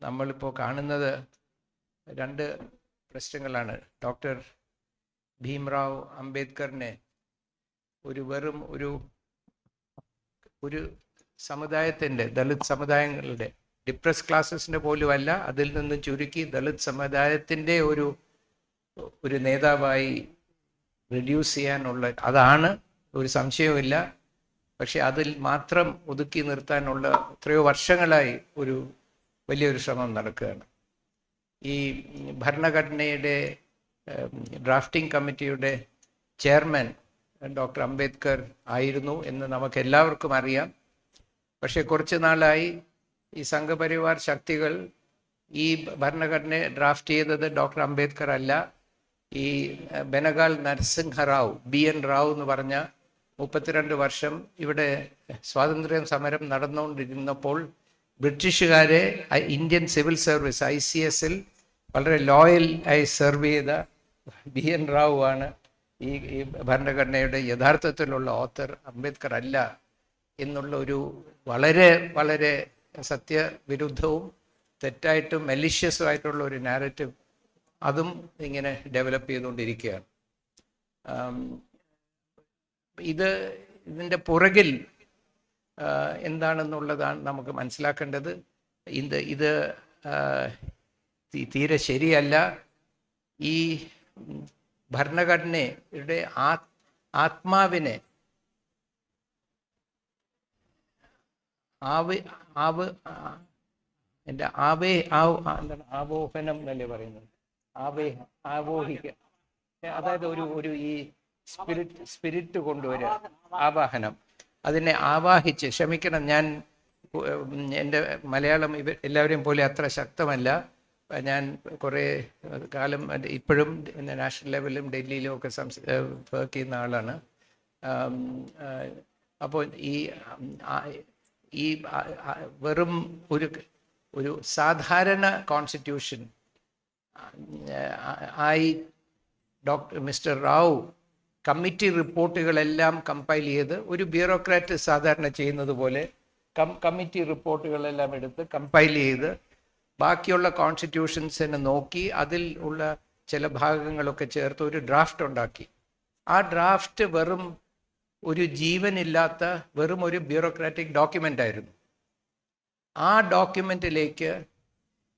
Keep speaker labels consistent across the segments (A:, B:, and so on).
A: നമ്മളിപ്പോൾ കാണുന്നത് രണ്ട് പ്രശ്നങ്ങളാണ്. ഡോക്ടർ ഭീംറാവ് അംബേദ്കറിനെ വെറും ഒരു സമുദായത്തിൻ്റെ, ദളിത് സമുദായങ്ങളുടെ, ഡിപ്രസ് ക്ലാസ്സസിൻ്റെ പോലുമല്ല, അതിൽ നിന്നും ചുരുക്കി ദളിത് സമുദായത്തിൻ്റെ ഒരു നേതാവായി റിഡ്യൂസ് ചെയ്യാനുള്ള, അതാണ്, ഒരു സംശയവുമില്ല. പക്ഷെ അതിൽ മാത്രം ഒതുക്കി നിർത്താനുള്ള എത്രയോ വർഷങ്ങളായി വലിയൊരു ശ്രമം നടക്കുകയാണ്. ഈ ഭരണഘടനയുടെ ഡ്രാഫ്റ്റിംഗ് കമ്മിറ്റിയുടെ ചെയർമാൻ ഡോക്ടർ അംബേദ്കർ ആയിരുന്നു എന്ന് നമുക്ക് എല്ലാവർക്കും അറിയാം. പക്ഷെ കുറച്ച് നാളായി ഈ സംഘപരിവാർ ശക്തികൾ ഈ ഭരണഘടനയെ ഡ്രാഫ്റ്റ് ചെയ്തത് ഡോക്ടർ അംബേദ്കർ അല്ല, ഈ ബനഗാൾ നരസിംഹറാവു, BN റാവു എന്ന് പറഞ്ഞ 32 വർഷം ഇവിടെ സ്വാതന്ത്ര്യ സമരം നടന്നുകൊണ്ടിരുന്നപ്പോൾ ബ്രിട്ടീഷുകാരെ ഇന്ത്യൻ സിവിൽ സർവീസ് ICSൽ വളരെ ലോയൽ ആയി സെർവ് ചെയ്ത BN റാവു ആണ് ഈ ഭരണഘടനയുടെ യഥാർത്ഥത്തിലുള്ള ഓത്തർ. അംബേദ്കർ അല്ല എന്നുള്ള വളരെ വളരെ സത്യവിരുദ്ധവും തെറ്റായിട്ടും മെലിഷ്യസുമായിട്ടുള്ള ഒരു നാരറ്റീവ് അതും ഇങ്ങനെ ഡെവലപ്പ് ചെയ്തുകൊണ്ടിരിക്കുകയാണ്. ഇതിൻ്റെ പുറകിൽ എന്താണെന്നുള്ളതാണ് നമുക്ക് മനസ്സിലാക്കേണ്ടത്. ഇത് തീരെ ശരിയല്ല. ഈ ഭരണഘടനയുടെ ആത്മാവിനെ ആവോഹനം എന്നല്ലേ പറയുന്നത്, ആവോഹിക്കുക, അതായത് ഈ സ്പിരിറ്റ് കൊണ്ടുവരിക, ആവാഹനം, അതിനെ ആവാഹിച്ച്, ക്ഷമിക്കണം, ഞാൻ എൻ്റെ മലയാളം എല്ലാവരെയും പോലെ അത്ര ശക്തമല്ല. ഞാൻ കുറേ കാലം ഇപ്പോഴും നാഷണൽ ലെവലിലും ഡൽഹിയിലും ഒക്കെ വർക്ക് ചെയ്യുന്ന ആളാണ്. അപ്പോൾ ഈ വെറും ഒരു സാധാരണ കോൺസ്റ്റിറ്റ്യൂഷൻ ആയി മിസ്റ്റർ റാവു കമ്മിറ്റി റിപ്പോർട്ടുകളെല്ലാം കമ്പൈൽ ചെയ്ത്, ഒരു ബ്യൂറോക്രാറ്റ് സാധാരണ ചെയ്യുന്നത് പോലെ കമ്മിറ്റി റിപ്പോർട്ടുകളെല്ലാം എടുത്ത് കമ്പൈൽ ചെയ്ത് ബാക്കിയുള്ള കോൺസ്റ്റിറ്റ്യൂഷൻസിനെ നോക്കി അതിൽ ഉള്ള ചില ഭാഗങ്ങളൊക്കെ ചേർത്ത് ഒരു ഡ്രാഫ്റ്റ് ഉണ്ടാക്കി. ആ ഡ്രാഫ്റ്റ് വെറും ഒരു ജീവനില്ലാത്ത വെറും ഒരു ബ്യൂറോക്രാറ്റിക് ഡോക്യുമെൻ്റ് ആയിരുന്നു. ആ ഡോക്യുമെൻറ്റിലേക്ക്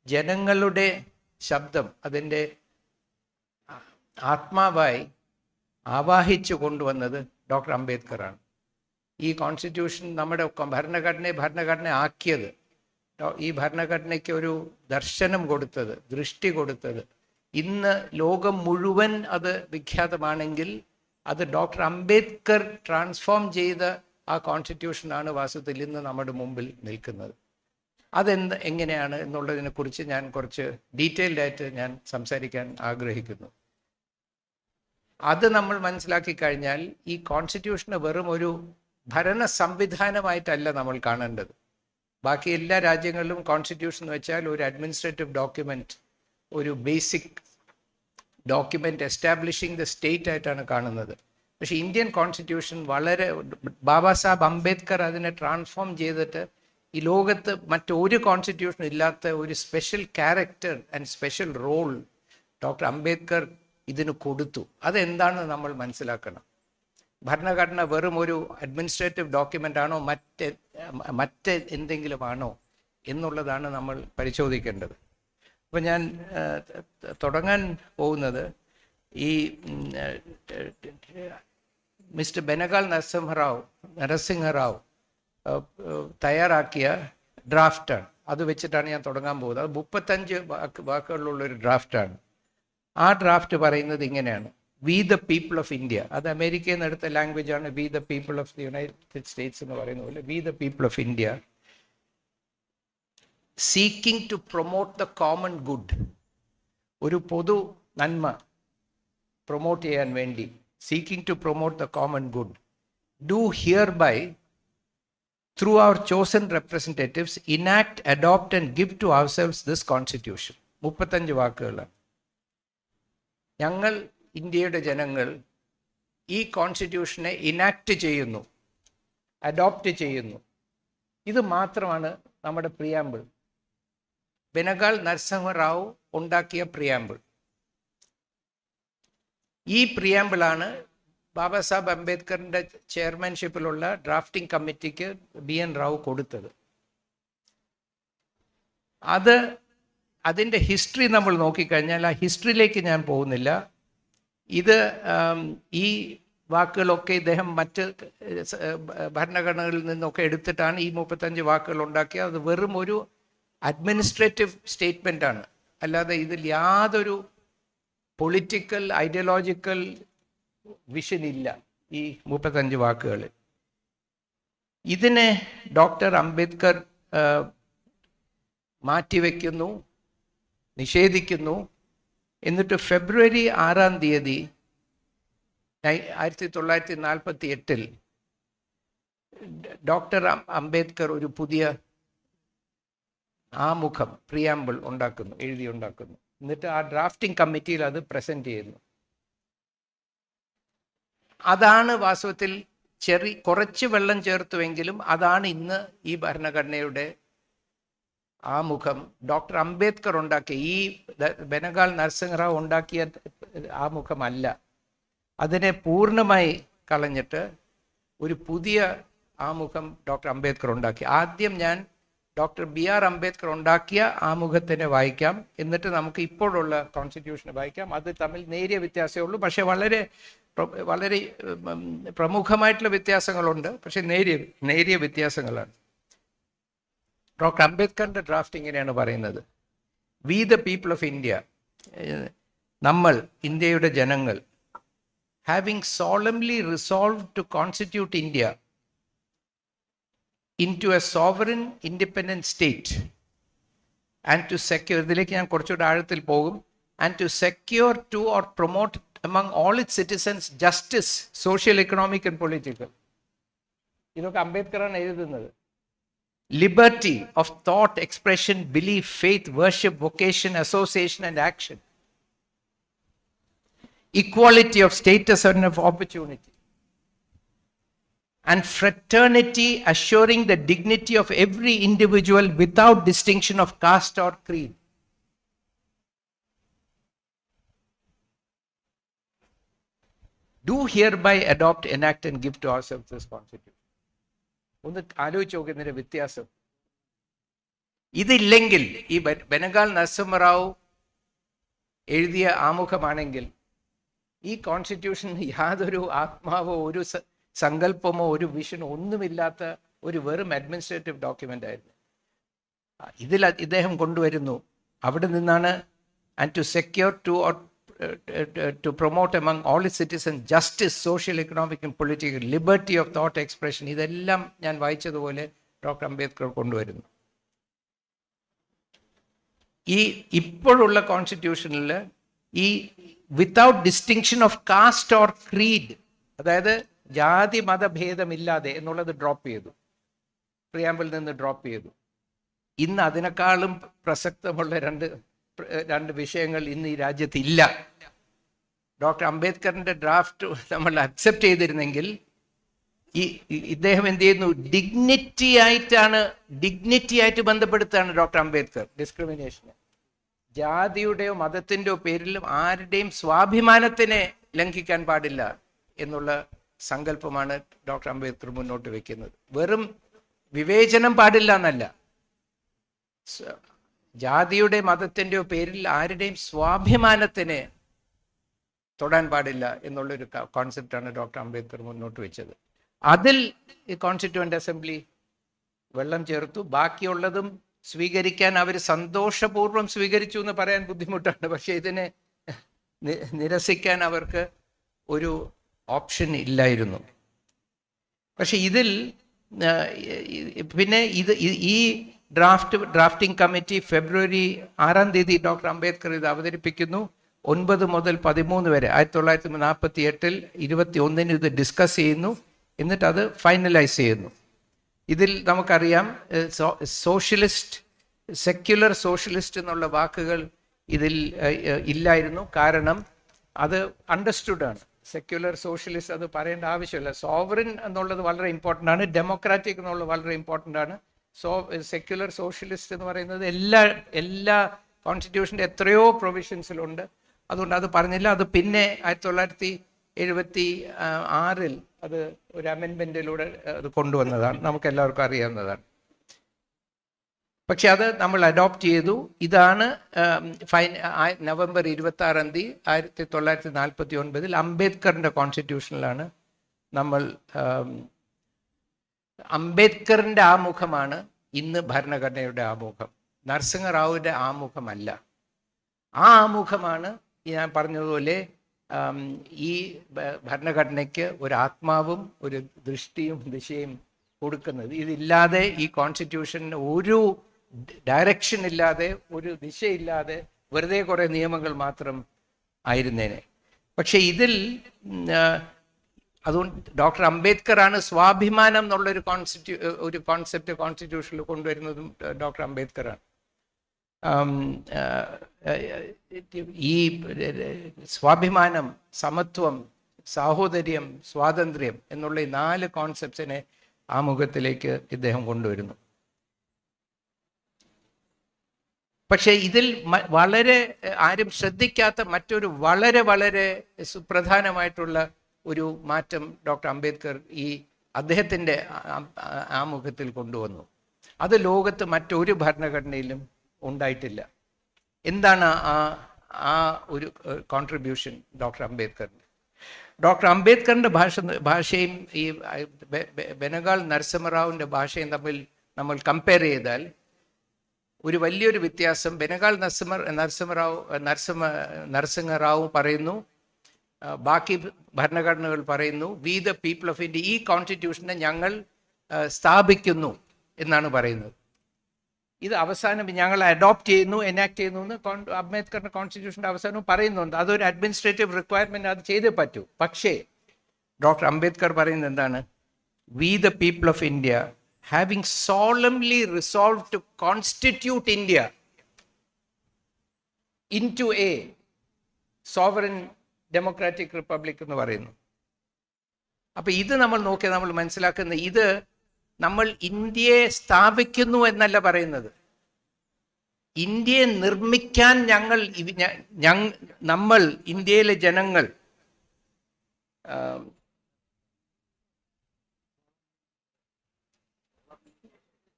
A: ജനങ്ങളുടെ ശബ്ദം, അതിൻ്റെ ആത്മാവായി ആവാഹിച്ചു കൊണ്ടുവന്നത് ഡോക്ടർ അംബേദ്കറാണ്. ഈ കോൺസ്റ്റിറ്റ്യൂഷൻ, നമ്മുടെ ഭരണഘടന ആക്കിയത്, ഈ ഭരണഘടനയ്ക്ക് ഒരു ദർശനം കൊടുത്തത്, ദൃഷ്ടി കൊടുത്തത്, ഇന്ന് ലോകം മുഴുവൻ അത് വിഖ്യാതമാണെങ്കിൽ അത് ഡോക്ടർ അംബേദ്കർ ട്രാൻസ്ഫോം ചെയ്ത ആ കോൺസ്റ്റിറ്റ്യൂഷനാണ് വാസ്തവത്തിൽ ഇന്ന് നമ്മുടെ മുമ്പിൽ നിൽക്കുന്നത്. എങ്ങനെയാണ് എന്നുള്ളതിനെക്കുറിച്ച് ഞാൻ കുറച്ച് ഡീറ്റെയിൽഡായിട്ട് ഞാൻ സംസാരിക്കാൻ ആഗ്രഹിക്കുന്നു. അത് നമ്മൾ മനസ്സിലാക്കി കഴിഞ്ഞാൽ ഈ കോൺസ്റ്റിറ്റ്യൂഷന് വെറും ഒരു ഭരണ സംവിധാനമായിട്ടല്ല നമ്മൾ കാണേണ്ടത്. ബാക്കി എല്ലാ രാജ്യങ്ങളിലും കോൺസ്റ്റിറ്റ്യൂഷൻ എന്ന് വെച്ചാൽ ഒരു അഡ്മിനിസ്ട്രേറ്റീവ് ഡോക്യുമെൻറ്റ്, ഒരു basic document establishing the state ആയിട്ടാണ് കാണുന്നത്. പക്ഷേ ഇന്ത്യൻ കോൺസ്റ്റിറ്റ്യൂഷൻ ബാബാ സാഹബ് അംബേദ്കർ അതിനെ ട്രാൻസ്ഫോം ചെയ്തിട്ട് ഈ ലോകത്ത് മറ്റൊരു കോൺസ്റ്റിറ്റ്യൂഷൻ ഇല്ലാത്ത ഒരു special character and special role doctor Ambedkar ഇതിന് കൊടുത്തു. അതെന്താണെന്ന് നമ്മൾ മനസ്സിലാക്കണം. ഭരണഘടന വെറും ഒരു അഡ്മിനിസ്ട്രേറ്റീവ് ഡോക്യുമെൻ്റ് ആണോ, എന്തെങ്കിലും ആണോ എന്നുള്ളതാണ് നമ്മൾ പരിശോധിക്കേണ്ടത്. അപ്പോൾ ഞാൻ തുടങ്ങാൻ പോകുന്നത് ഈ മിസ്റ്റർ ബനഗാൾ നരസിംഹറാവു തയ്യാറാക്കിയ ഡ്രാഫ്റ്റാണ്. അത് വെച്ചിട്ടാണ് ഞാൻ തുടങ്ങാൻ പോകുന്നത്. അത് 35 വാക്കുകളുള്ളൊരു ഡ്രാഫ്റ്റാണ്. ആ ഡ്രാഫ്റ്റ് പറയുന്നത് ഇങ്ങനെയാണ്: we the people of India. അത് അമേരിക്കയിൽ നിന്ന് എടുത്ത ലാംഗ്വേജാണ്. We the people of the United States എന്ന് പറയുന്ന പോലെ we the people of India seeking to promote the common good, ഒരു പൊതു നന്മ പ്രൊമോട്ട് ചെയ്യാൻ വേണ്ടി, seeking to promote the common good, do hereby through our chosen representatives enact, adopt and give to ourselves this constitution. 35 വാക്കുകളാണ്. ഞങ്ങൾ ഇന്ത്യയുടെ ജനങ്ങൾ ഈ കോൺസ്റ്റിറ്റ്യൂഷനെ ഇനാക്ട് ചെയ്യുന്നു, അഡോപ്റ്റ് ചെയ്യുന്നു. ഇത് മാത്രമാണ് നമ്മുടെ പ്രിയാമ്പിൾ. ബെനഗാൾ നരസിംഹറാവു ഉണ്ടാക്കിയ പ്രിയാമ്പിൾ. ഈ പ്രിയാമ്പിളാണ് ബാബാ സാഹേബ് അംബേദ്കറിൻ്റെ ചെയർമാൻഷിപ്പിലുള്ള ഡ്രാഫ്റ്റിംഗ് കമ്മിറ്റിക്ക് BN റാവു കൊടുത്തത്. അതിൻ്റെ ഹിസ്റ്ററി നമ്മൾ നോക്കിക്കഴിഞ്ഞാൽ, ആ ഹിസ്റ്ററിയിലേക്ക് ഞാൻ പോകുന്നില്ല. ഇത് ഈ വാക്കുകളൊക്കെ ഇദ്ദേഹം മറ്റ് ഭരണഘടനകളിൽ നിന്നൊക്കെ എടുത്തിട്ടാണ് ഈ 35 വാക്കുകൾ ഉണ്ടാക്കിയത്. അത് വെറും ഒരു അഡ്മിനിസ്ട്രേറ്റീവ് സ്റ്റേറ്റ്മെൻ്റാണ്, അല്ലാതെ ഇതിൽ യാതൊരു പൊളിറ്റിക്കൽ ഐഡിയോളജിക്കൽ വിഷൻ ഇല്ല ഈ 35 വാക്കുകളിൽ. ഇതിനെ ഡോക്ടർ അംബേദ്കർ മാറ്റിവെക്കുന്നു, നിഷേധിക്കുന്നു. എന്നിട്ട് ഫെബ്രുവരി 6-ാം തീയതി 1948 ഡോക്ടർ അംബേദ്കർ ഒരു പുതിയ ആമുഖം പ്രിയാമ്പിൾ എഴുതിയുണ്ടാക്കുന്നു. എന്നിട്ട് ആ ഡ്രാഫ്റ്റിംഗ് കമ്മിറ്റിയിൽ അത് പ്രസന്റ് ചെയ്യുന്നു. അതാണ് വാസ്തവത്തിൽ കുറച്ച് വെള്ളം ചേർത്തുവെങ്കിലും അതാണ് ഇന്ന് ഈ ഭരണഘടനയുടെ ആമുഖം. ഡോക്ടർ അംബേദ്കർ ഉണ്ടാക്കിയ, ഈ ബെനഗാൾ നരസിംഹറാവു ഉണ്ടാക്കിയ ആമുഖമല്ല. അതിനെ പൂർണ്ണമായി കളഞ്ഞിട്ട് ഒരു പുതിയ ആമുഖം ഡോക്ടർ അംബേദ്കർ ഉണ്ടാക്കി. ആദ്യം ഞാൻ ഡോക്ടർ BR അംബേദ്കർ ഉണ്ടാക്കിയ ആമുഖത്തിനെ വായിക്കാം, എന്നിട്ട് നമുക്ക് ഇപ്പോഴുള്ള കോൺസ്റ്റിറ്റ്യൂഷനെ വായിക്കാം. അത് തമ്മിൽ നേരിയ വ്യത്യാസമേ ഉള്ളൂ, പക്ഷേ വളരെ വളരെ പ്രമുഖമായിട്ടുള്ള വ്യത്യാസങ്ങളുണ്ട്, പക്ഷെ നേരിയ വ്യത്യാസങ്ങളാണ്. ഡോക്ടർ അംബേദ്കറിൻ്റെ ഡ്രാഫ്റ്റ് ഇങ്ങനെയാണ് പറയുന്നത്: V the people of India, നമ്മൾ ഇന്ത്യയുടെ ജനങ്ങൾ, having solemnly resolved to constitute India into a sovereign independent state and to secure, ഇതിലേക്ക് ഞാൻ കുറച്ചുകൂടെ ആഴത്തിൽ പോകും, and to secure to or promote among all its citizens justice, social, economic and political. ഇതൊക്കെ അംബേദ്കറാണ് എഴുതുന്നത്. Liberty of thought, expression, belief, faith, worship, vocation, association and action. Equality of status and of opportunity. And fraternity, assuring the dignity of every individual without distinction of caste or creed. Do hereby adopt, enact and give to ourselves this constitution. ഒന്ന് ആലോചിച്ച് നോക്കുന്നതിന്റെ വ്യത്യാസം. ഇതില്ലെങ്കിൽ, ഈ ബെനഗാൾ നരസിംഹറാവു എഴുതിയ ആമുഖമാണെങ്കിൽ, ഈ constitution യാതൊരു ആത്മാവോ ഒരു സങ്കല്പമോ ഒരു വിഷനോ ഒന്നുമില്ലാത്ത ഒരു വെറും അഡ്മിനിസ്ട്രേറ്റീവ് ഡോക്യുമെൻ്റ് ആയിരുന്നു. ഇതിൽ ഇദ്ദേഹം കൊണ്ടുവരുന്നു, അവിടെ നിന്നാണ് and to secure to promote among all its citizens justice, social, economic and political, liberty of thought expression. ഇതെല്ലാം ഞാൻ വായിച്ചതുപോലെ ഡോക്ടർ അംബേദ്കർ കൊണ്ടുവരുന്നു. ഈ ഇപ്പോഴുള്ള കോൺസ്റ്റിറ്റ്യൂഷനിൽ ഈ without distinction of caste or creed, അതായത് ജാതി മതഭേദമില്ലാതെ എന്നുള്ളത് ഡ്രോപ്പ് ചെയ്തു, പ്രിയാമ്പിൽ നിന്ന് ഡ്രോപ്പ് ചെയ്തു. ഇന്ന് അതിനേക്കാളും പ്രസക്തമുള്ള രണ്ട് വിഷയങ്ങൾ ഇന്ന് ഈ രാജ്യത്ത് ഇല്ല. ഡോക്ടർ അംബേദ്കറിന്റെ ഡ്രാഫ്റ്റ് നമ്മൾ അക്സെപ്റ്റ് ചെയ്തിരുന്നെങ്കിൽ ഇദ്ദേഹം എന്ത് ചെയ്യുന്നു, ഡിഗ്നിറ്റി ആയിട്ട് ബന്ധപ്പെടുത്താണ് ഡോക്ടർ അംബേദ്കർ ഡിസ്ക്രിമിനേഷന്. ജാതിയുടെയോ മതത്തിൻ്റെയോ പേരിലും ആരുടെയും സ്വാഭിമാനത്തിനെ ലംഘിക്കാൻ പാടില്ല എന്നുള്ള സങ്കല്പമാണ് ഡോക്ടർ അംബേദ്കർ മുന്നോട്ട് വെക്കുന്നത്. വെറും വിവേചനം പാടില്ല എന്നല്ല, ജാതിയുടെ മതത്തിൻ്റെയോ പേരിൽ ആരുടെയും സ്വാഭിമാനത്തിനെ തൊടാൻ പാടില്ല എന്നുള്ളൊരു കോൺസെപ്റ്റാണ് ഡോക്ടർ അംബേദ്കർ മുന്നോട്ട് വെച്ചത്. അതിൽ ഈ കോൺസ്റ്റിറ്റ്യൂവൻ്റ് അസംബ്ലി വെള്ളം ചേർത്തു. ബാക്കിയുള്ളതും സ്വീകരിക്കാൻ അവർ സന്തോഷപൂർവ്വം സ്വീകരിച്ചു എന്ന് പറയാൻ ബുദ്ധിമുട്ടാണ്, പക്ഷേ ഇതിനെ നിരസിക്കാൻ അവർക്ക് ഒരു ഓപ്ഷൻ ഇല്ലായിരുന്നു. പക്ഷെ ഇതിൽ പിന്നെ ഈ ഡ്രാഫ്റ്റിംഗ് കമ്മിറ്റി ഫെബ്രുവരി 6-ാം തീയതി ഡോക്ടർ അംബേദ്കർ ഇത് അവതരിപ്പിക്കുന്നു. 9 മുതൽ 13 വരെ 1948 21 ഇത് ഡിസ്കസ് ചെയ്യുന്നു, എന്നിട്ട് അത് ഫൈനലൈസ് ചെയ്യുന്നു. ഇതിൽ നമുക്കറിയാം സോഷ്യലിസ്റ്റ്, സെക്യുലർ സോഷ്യലിസ്റ്റ് എന്നുള്ള വാക്കുകൾ ഇതിൽ ഇല്ലായിരുന്നു. കാരണം അത് അണ്ടർസ്റ്റുഡാണ്. സെക്യുലർ സോഷ്യലിസ്റ്റ് അത് പറയേണ്ട ആവശ്യമില്ല. സോവറിൻ എന്നുള്ളത് വളരെ ഇമ്പോർട്ടൻ്റ് ആണ്, ഡെമോക്രാറ്റിക് എന്നുള്ളത് വളരെ ഇമ്പോർട്ടൻ്റ് ആണ്. സെക്യുലർ സോഷ്യലിസ്റ്റ് എന്ന് പറയുന്നത് എല്ലാ കോൺസ്റ്റിറ്റ്യൂഷൻ്റെ എത്രയോ പ്രൊവിഷൻസിലുണ്ട്. അതുകൊണ്ട് അത് പറഞ്ഞില്ല. അത് പിന്നെ 1976 അത് ഒരു അമെൻമെൻറ്റിലൂടെ അത് കൊണ്ടുവന്നതാണ്, നമുക്ക് എല്ലാവർക്കും അറിയാവുന്നതാണ്. പക്ഷെ അത് നമ്മൾ അഡോപ്റ്റ് ചെയ്തു. ഇതാണ് നവംബർ 26 1949 അംബേദ്കറിൻ്റെ കോൺസ്റ്റിറ്റ്യൂഷനിലാണ് നമ്മൾ അംബേദ്കറിൻ്റെ ആമുഖമാണ് ഇന്ന് ഭരണഘടനയുടെ ആമുഖം. നരസിംഹറാവുവിൻ്റെ ആമുഖമല്ല. ആ ആമുഖമാണ് ഞാൻ പറഞ്ഞതുപോലെ ഈ ഭരണഘടനയ്ക്ക് ഒരു ആത്മാവും ഒരു ദൃഷ്ടിയും ദിശയും കൊടുക്കുന്നത്. ഇതില്ലാതെ ഈ കോൺസ്റ്റിറ്റ്യൂഷന് ഒരു ഡയറക്ഷൻ ഇല്ലാതെ, ഒരു ദിശയില്ലാതെ വെറുതെ കുറേ നിയമങ്ങൾ മാത്രം ആയിരുന്നേനെ. പക്ഷെ ഇതിൽ അതുകൊണ്ട് ഡോക്ടർ അംബേദ്കറാണ് സ്വാഭിമാനം എന്നുള്ളൊരു കോൺസെപ്റ്റ് കോൺസ്റ്റിറ്റ്യൂഷനിൽ കൊണ്ടുവരുന്നതും ഡോക്ടർ അംബേദ്കറാണ്. ഈ സ്വാഭിമാനം, സമത്വം, സാഹോദര്യം, സ്വാതന്ത്ര്യം എന്നുള്ള ഈ 4 കോൺസെപ്റ്റ്സിനെ ആമുഖത്തിലേക്ക് ഇദ്ദേഹം കൊണ്ടുവരുന്നു. പക്ഷേ ഇതിൽ വളരെ ആരും ശ്രദ്ധിക്കാത്ത മറ്റൊരു വളരെ വളരെ സുപ്രധാനമായിട്ടുള്ള ഒരു മാറ്റം ഡോക്ടർ അംബേദ്കർ അദ്ദേഹത്തിൻ്റെ ആമുഖത്തിൽ കൊണ്ടുവന്നു. അത് ലോകത്ത് മറ്റൊരു ഭരണഘടനയിലും ഉണ്ടായിട്ടില്ല. എന്താണ് ആ ഒരു കോൺട്രിബ്യൂഷൻ ഡോക്ടർ അംബേദ്കറിൻ്റെ? ഡോക്ടർ അംബേദ്കറിൻ്റെ ഭാഷയും ഈ ബെനഗാൾ നരസിംഹറാവുവിൻ്റെ ഭാഷയും തമ്മിൽ നമ്മൾ കമ്പയർ ചെയ്താൽ ഒരു വലിയൊരു വ്യത്യാസം. ബെനഗാൾ നരസിംഹറാവു പറയുന്നു, ബാക്കി ഭരണഘടനകൾ പറയുന്നു we the people of India, ഈ കോൺസ്റ്റിറ്റ്യൂഷനെ ഞങ്ങൾ സ്ഥാപിക്കുന്നു എന്നാണ് പറയുന്നത്. ഇത് അവസാനം ഞങ്ങൾ അഡോപ്റ്റ് ചെയ്യുന്നു, എനാക്ട് ചെയ്യുന്നു എന്ന് അംബേദ്കറിന്റെ കോൺസ്റ്റിറ്റ്യൂഷൻ്റെ അവസാനവും പറയുന്നുണ്ട്. അതൊരു അഡ്മിനിസ്ട്രേറ്റീവ് റിക്വയർമെന്റ്, അത് ചെയ്തേ പറ്റൂ. പക്ഷേ ഡോക്ടർ അംബേദ്കർ പറയുന്നത് എന്താണ്? V the people of India having solemnly resolved to constitute India into a sovereign democratic republic എന്ന് പറയുന്നു. അപ്പൊ ഇത് നമ്മൾ നോക്കിയാൽ നമ്മൾ മനസ്സിലാക്കുന്ന, ഇത് നമ്മൾ ഇന്ത്യയെ സ്ഥാപിക്കുന്നു എന്നല്ല പറയുന്നത്. ഇന്ത്യയെ നിർമ്മിക്കാൻ നമ്മൾ ഇന്ത്യയിലെ ജനങ്ങൾ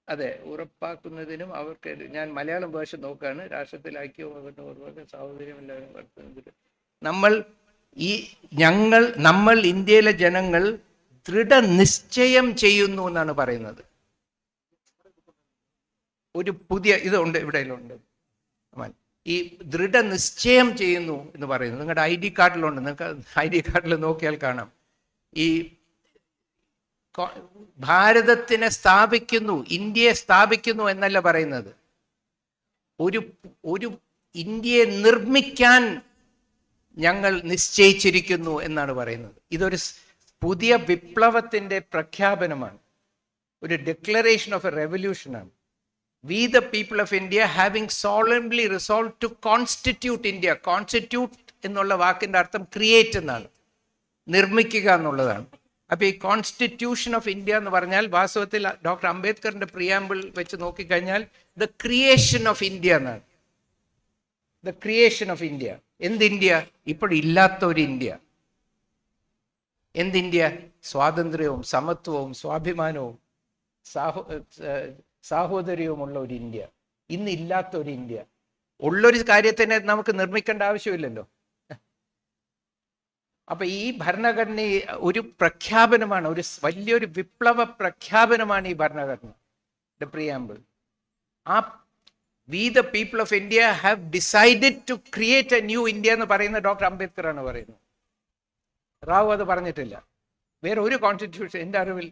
A: അതെ ഉറപ്പാക്കുന്നതിനും അവർക്ക്, ഞാൻ മലയാളം ഭാഷ നോക്കുകയാണ്, രാഷ്ട്രത്തിൽ ഐക്യവും സാഹോദര്യം എല്ലാവരും വളർത്തുന്നതിൽ നമ്മൾ ഇന്ത്യയിലെ ജനങ്ങൾ ദൃഢനിശ്ചയം ചെയ്യുന്നു എന്നാണ് പറയുന്നത്. ഒരു പുതിയ ഇതുണ്ട്, ഇവിടെയുണ്ട്. ഈ ദൃഢനിശ്ചയം ചെയ്യുന്നു എന്ന് പറയുന്നത് നിങ്ങളുടെ ID കാർഡിലുണ്ട്. നിങ്ങൾക്ക് ID കാർഡിൽ നോക്കിയാൽ കാണാം. ഈ ഭാരതത്തിനെ സ്ഥാപിക്കുന്നു, ഇന്ത്യയെ സ്ഥാപിക്കുന്നു എന്നല്ല പറയുന്നത്. ഒരു ഇന്ത്യയെ നിർമ്മിക്കാൻ ഞങ്ങൾ നിശ്ചയിച്ചിരിക്കുന്നു എന്നാണ് പറയുന്നത്. ഇതൊരു പുതിയ വിപ്ലവത്തിൻ്റെ പ്രഖ്യാപനമാണ്, ഒരു ഡിക്ലറേഷൻ ഓഫ് എ റെവല്യൂഷനാണ്. We the people of India having solemnly resolved to constitute India. Constitute എന്നുള്ള വാക്കിൻ്റെ അർത്ഥം ക്രിയേറ്റ് എന്നാണ്, നിർമ്മിക്കുക എന്നുള്ളതാണ്. അപ്പോൾ ഈ കോൺസ്റ്റിറ്റ്യൂഷൻ ഓഫ് ഇന്ത്യ എന്ന് പറഞ്ഞാൽ വാസ്തവത്തിൽ ഡോക്ടർ അംബേദ്കറിന്റെ പ്രിയാമ്പിൾ വെച്ച് നോക്കിക്കഴിഞ്ഞാൽ ദ ക്രിയേഷൻ ഓഫ് ഇന്ത്യ എന്നാണ്. The creation of India. എന്ത് ഇന്ത്യ? ഇപ്പോഴില്ലാത്ത ഒരു ഇന്ത്യ. എന്തിന്ത്യ? സ്വാതന്ത്ര്യവും സമത്വവും സ്വാഭിമാനവും സാഹോദര്യവുമുള്ള ഒരു ഇന്ത്യ. ഇന്നില്ലാത്ത ഒരു ഇന്ത്യ. ഉള്ളൊരു കാര്യത്തിനെ നമുക്ക് നിർമ്മിക്കേണ്ട ആവശ്യമില്ലല്ലോ. അപ്പൊ ഈ ഭരണഘടന ഒരു പ്രഖ്യാപനമാണ്, ഒരു വലിയൊരു വിപ്ലവ പ്രഖ്യാപനമാണ് ഈ ഭരണഘടന, ദ പ്രിയാമ്പിൾ. ആ we the people of India have decided to create a new India എന്ന് പറയുന്ന ഡോക്ടർ അംബേദ്കർ ആണ് പറയുന്നത്. റാവു അത് പറഞ്ഞിട്ടില്ല. വേറെ ഒരു കോൺസ്റ്റിറ്റ്യൂഷൻ എൻ്റെ അറിവിൽ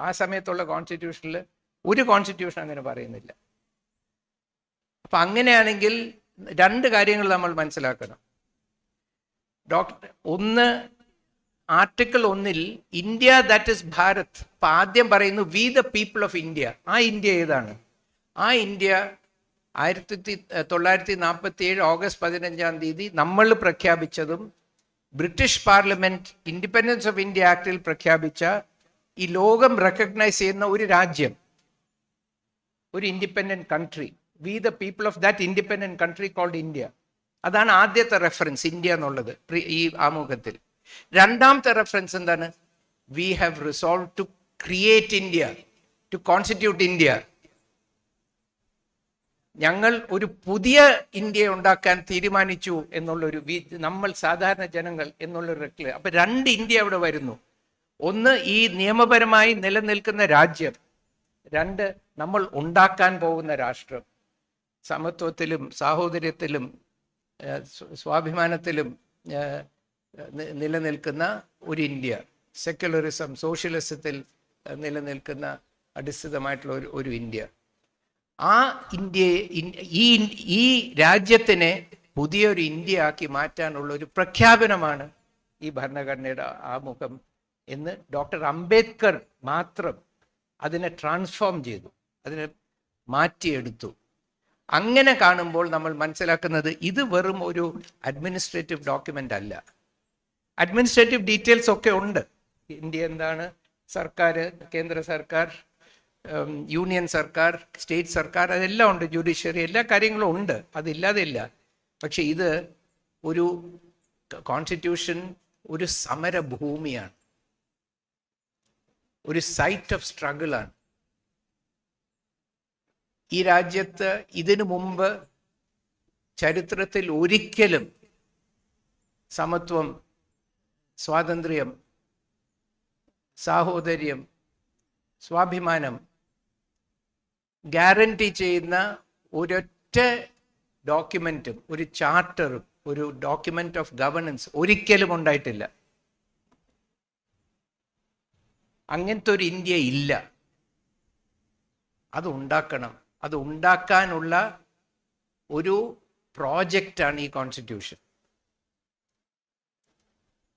A: ആ സമയത്തുള്ള കോൺസ്റ്റിറ്റ്യൂഷനിൽ ഒരു കോൺസ്റ്റിറ്റ്യൂഷൻ അങ്ങനെ പറയുന്നില്ല. അപ്പൊ അങ്ങനെയാണെങ്കിൽ 2 കാര്യങ്ങൾ നമ്മൾ മനസ്സിലാക്കണം. ഒന്ന്, article 1 India that is Bharat. അപ്പൊ ആദ്യം പറയുന്നു we the people of India. ആ ഇന്ത്യ ഏതാണ്? ആ ഇന്ത്യ 1947 ഓഗസ്റ്റ് 15 നമ്മൾ പ്രഖ്യാപിച്ചതും British parliament independence of India ആക്ടിൽ പ്രഖ്യാപിച്ച ഈ ലോകം റെക്കഗ്നൈസ് ചെയ്യുന്ന ഒരു രാജ്യം, ഒരു independent country. We the people of that independent country called India. അതാണ് ആദ്യത്തെ റെഫറൻസ് ഇന്ത്യ എന്നുള്ളത് ഈ ആമുഖത്തിൽ. രണ്ടാമത്തെ റെഫറൻസ് എന്താണ്? We have resolve to create India, to constitute India. ഞങ്ങൾ ഒരു പുതിയ ഇന്ത്യ ഉണ്ടാക്കാൻ തീരുമാനിച്ചു എന്നുള്ളൊരു നമ്മൾ സാധാരണ ജനങ്ങൾ എന്നുള്ളൊരു. അപ്പൊ രണ്ട് ഇന്ത്യ അവിടെ വരുന്നു. ഒന്ന് ഈ നിയമപരമായി നിലനിൽക്കുന്ന രാജ്യം, രണ്ട് നമ്മൾ ഉണ്ടാക്കാൻ പോകുന്ന രാഷ്ട്രം. സമത്വത്തിലും സാഹോദര്യത്തിലും സ്വാഭിമാനത്തിലും നിലനിൽക്കുന്ന ഒരു ഇന്ത്യ, സെക്യുലറിസം സോഷ്യലിസത്തിൽ നിലനിൽക്കുന്ന അടിസ്ഥിതമായിട്ടുള്ള ഒരു ഇന്ത്യ. ആ ഇന്ത്യയെ ഈ രാജ്യത്തിനെ പുതിയൊരു ഇന്ത്യ ആക്കി മാറ്റാനുള്ള ഒരു പ്രഖ്യാപനമാണ് ഈ ഭരണഘടനയുടെ ആമുഖം എന്ന് ഡോക്ടർ അംബേദ്കർ മാത്രം അതിനെ ട്രാൻസ്ഫോം ചെയ്തു, അതിനെ മാറ്റിയെടുത്തു. അങ്ങനെ കാണുമ്പോൾ നമ്മൾ മനസ്സിലാക്കുന്നത് ഇത് വെറും ഒരു അഡ്മിനിസ്ട്രേറ്റീവ് ഡോക്യുമെൻ്റ് അല്ല. അഡ്മിനിസ്ട്രേറ്റീവ് ഡീറ്റെയിൽസ് ഒക്കെ ഉണ്ട്. ഇന്ത്യ എന്താണ്, സർക്കാർ, കേന്ദ്ര സർക്കാർ, യൂണിയൻ സർക്കാർ, സ്റ്റേറ്റ് സർക്കാർ, അതെല്ലാം ഉണ്ട്. ജുഡീഷ്യറി, എല്ലാ കാര്യങ്ങളും ഉണ്ട്, അതില്ലാതെ ഇല്ല. പക്ഷെ ഇത് ഒരു കോൺസ്റ്റിറ്റ്യൂഷൻ ഒരു സമരഭൂമിയാണ്, ഒരു സൈറ്റ് ഓഫ് സ്ട്രഗിളാണ്. ഈ രാജ്യത്ത് ഇതിനു മുമ്പ് ചരിത്രത്തിൽ ഒരിക്കലും സമത്വം, സ്വാതന്ത്ര്യം, സാഹോദര്യം, സ്വാഭിമാനം ഗ്യാരണ്ടി ചെയ്യുന്ന ഒരൊറ്റ ഡോക്യുമെൻറ്റും ഒരു ചാർട്ടറും ഒരു ഡോക്യുമെൻ്റ് ഓഫ് ഗവർണൻസ് ഒരിക്കലും ഉണ്ടായിട്ടില്ല. അങ്ങനത്തെ ഒരു ഇന്ത്യ ഇല്ല. അത് ഉണ്ടാക്കണം. അത് ഉണ്ടാക്കാനുള്ള ഒരു പ്രോജക്റ്റാണ് ഈ കോൺസ്റ്റിറ്റ്യൂഷൻ.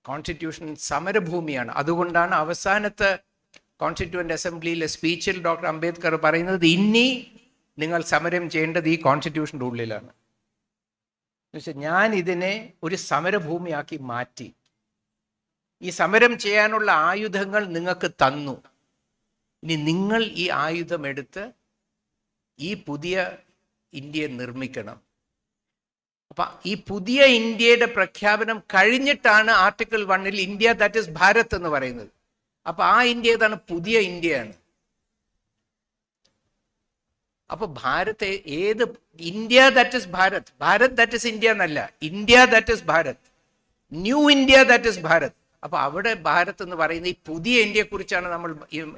A: കോൺസ്റ്റിറ്റ്യൂഷൻ സമരഭൂമിയാണ്. അതുകൊണ്ടാണ് അവസാനത്തെ കോൺസ്റ്റിറ്റ്യൂവൻ്റ് അസംബ്ലിയിലെ സ്പീച്ചിൽ ഡോക്ടർ അംബേദ്കർ പറയുന്നത് ഇനി നിങ്ങൾ സമരം ചെയ്യേണ്ടത് ഈ കോൺസ്റ്റിറ്റ്യൂഷൻ്റെ ഉള്ളിലാണ്. എന്നുവെച്ചാൽ ഞാൻ ഇതിനെ ഒരു സമരഭൂമിയാക്കി മാറ്റി. ഈ സമരം ചെയ്യാനുള്ള ആയുധങ്ങൾ നിങ്ങൾക്ക് തന്നു. ഇനി നിങ്ങൾ ഈ ആയുധം എടുത്ത് ഈ പുതിയ ഇന്ത്യയെ നിർമ്മിക്കണം. അപ്പൊ ഈ പുതിയ ഇന്ത്യയുടെ പ്രഖ്യാപനം കഴിഞ്ഞിട്ടാണ് article 1 India that is Bharat എന്ന് പറയുന്നത്. അപ്പൊ ആ ഇന്ത്യ ഏതാണ്? പുതിയ ഇന്ത്യയാണ്. അപ്പൊ ഭാരത് ഏത്? India that is Bharat, Bharat that is India എന്നല്ല, India that is Bharat, new India that is Bharat. അപ്പൊ അവിടെ ഭാരത് എന്ന് പറയുന്ന ഈ പുതിയ ഇന്ത്യയെ കുറിച്ചാണ് നമ്മൾ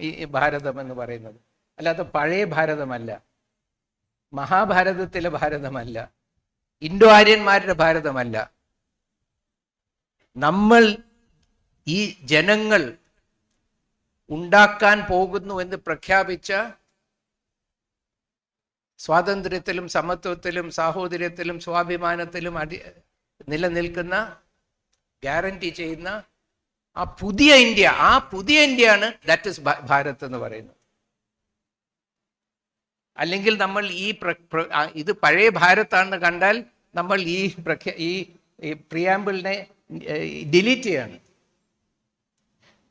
A: ഈ ഭാരതം എന്ന് പറയുന്നത്. അല്ലാതെ പഴയ ഭാരതമല്ല, മഹാഭാരതത്തിലെ ഭാരതമല്ല, ഇൻഡോ ആര്യന്മാരുടെ ഭാരതമല്ല. നമ്മൾ ഈ ജനങ്ങൾ ഉണ്ടാക്കാൻ പോകുന്നു എന്ന് പ്രഖ്യാപിച്ച സ്വാതന്ത്ര്യത്തിലും സമത്വത്തിലും സാഹോദര്യത്തിലും സ്വാഭിമാനത്തിലും നിലനിൽക്കുന്ന ഗ്യാരണ്ടി ചെയ്യുന്ന ആ പുതിയ ഇന്ത്യ, ആ പുതിയ ഇന്ത്യയാണ് ദാറ്റ് ഇസ് ഭാരത് എന്ന് പറയുന്നത്. അല്ലെങ്കിൽ നമ്മൾ ഇത് പഴയ ഭാരതാണെന്ന് കണ്ടാൽ നമ്മൾ ഈ പ്രിയാമ്പിളിനെ ഡിലീറ്റ് ചെയ്യാണ്,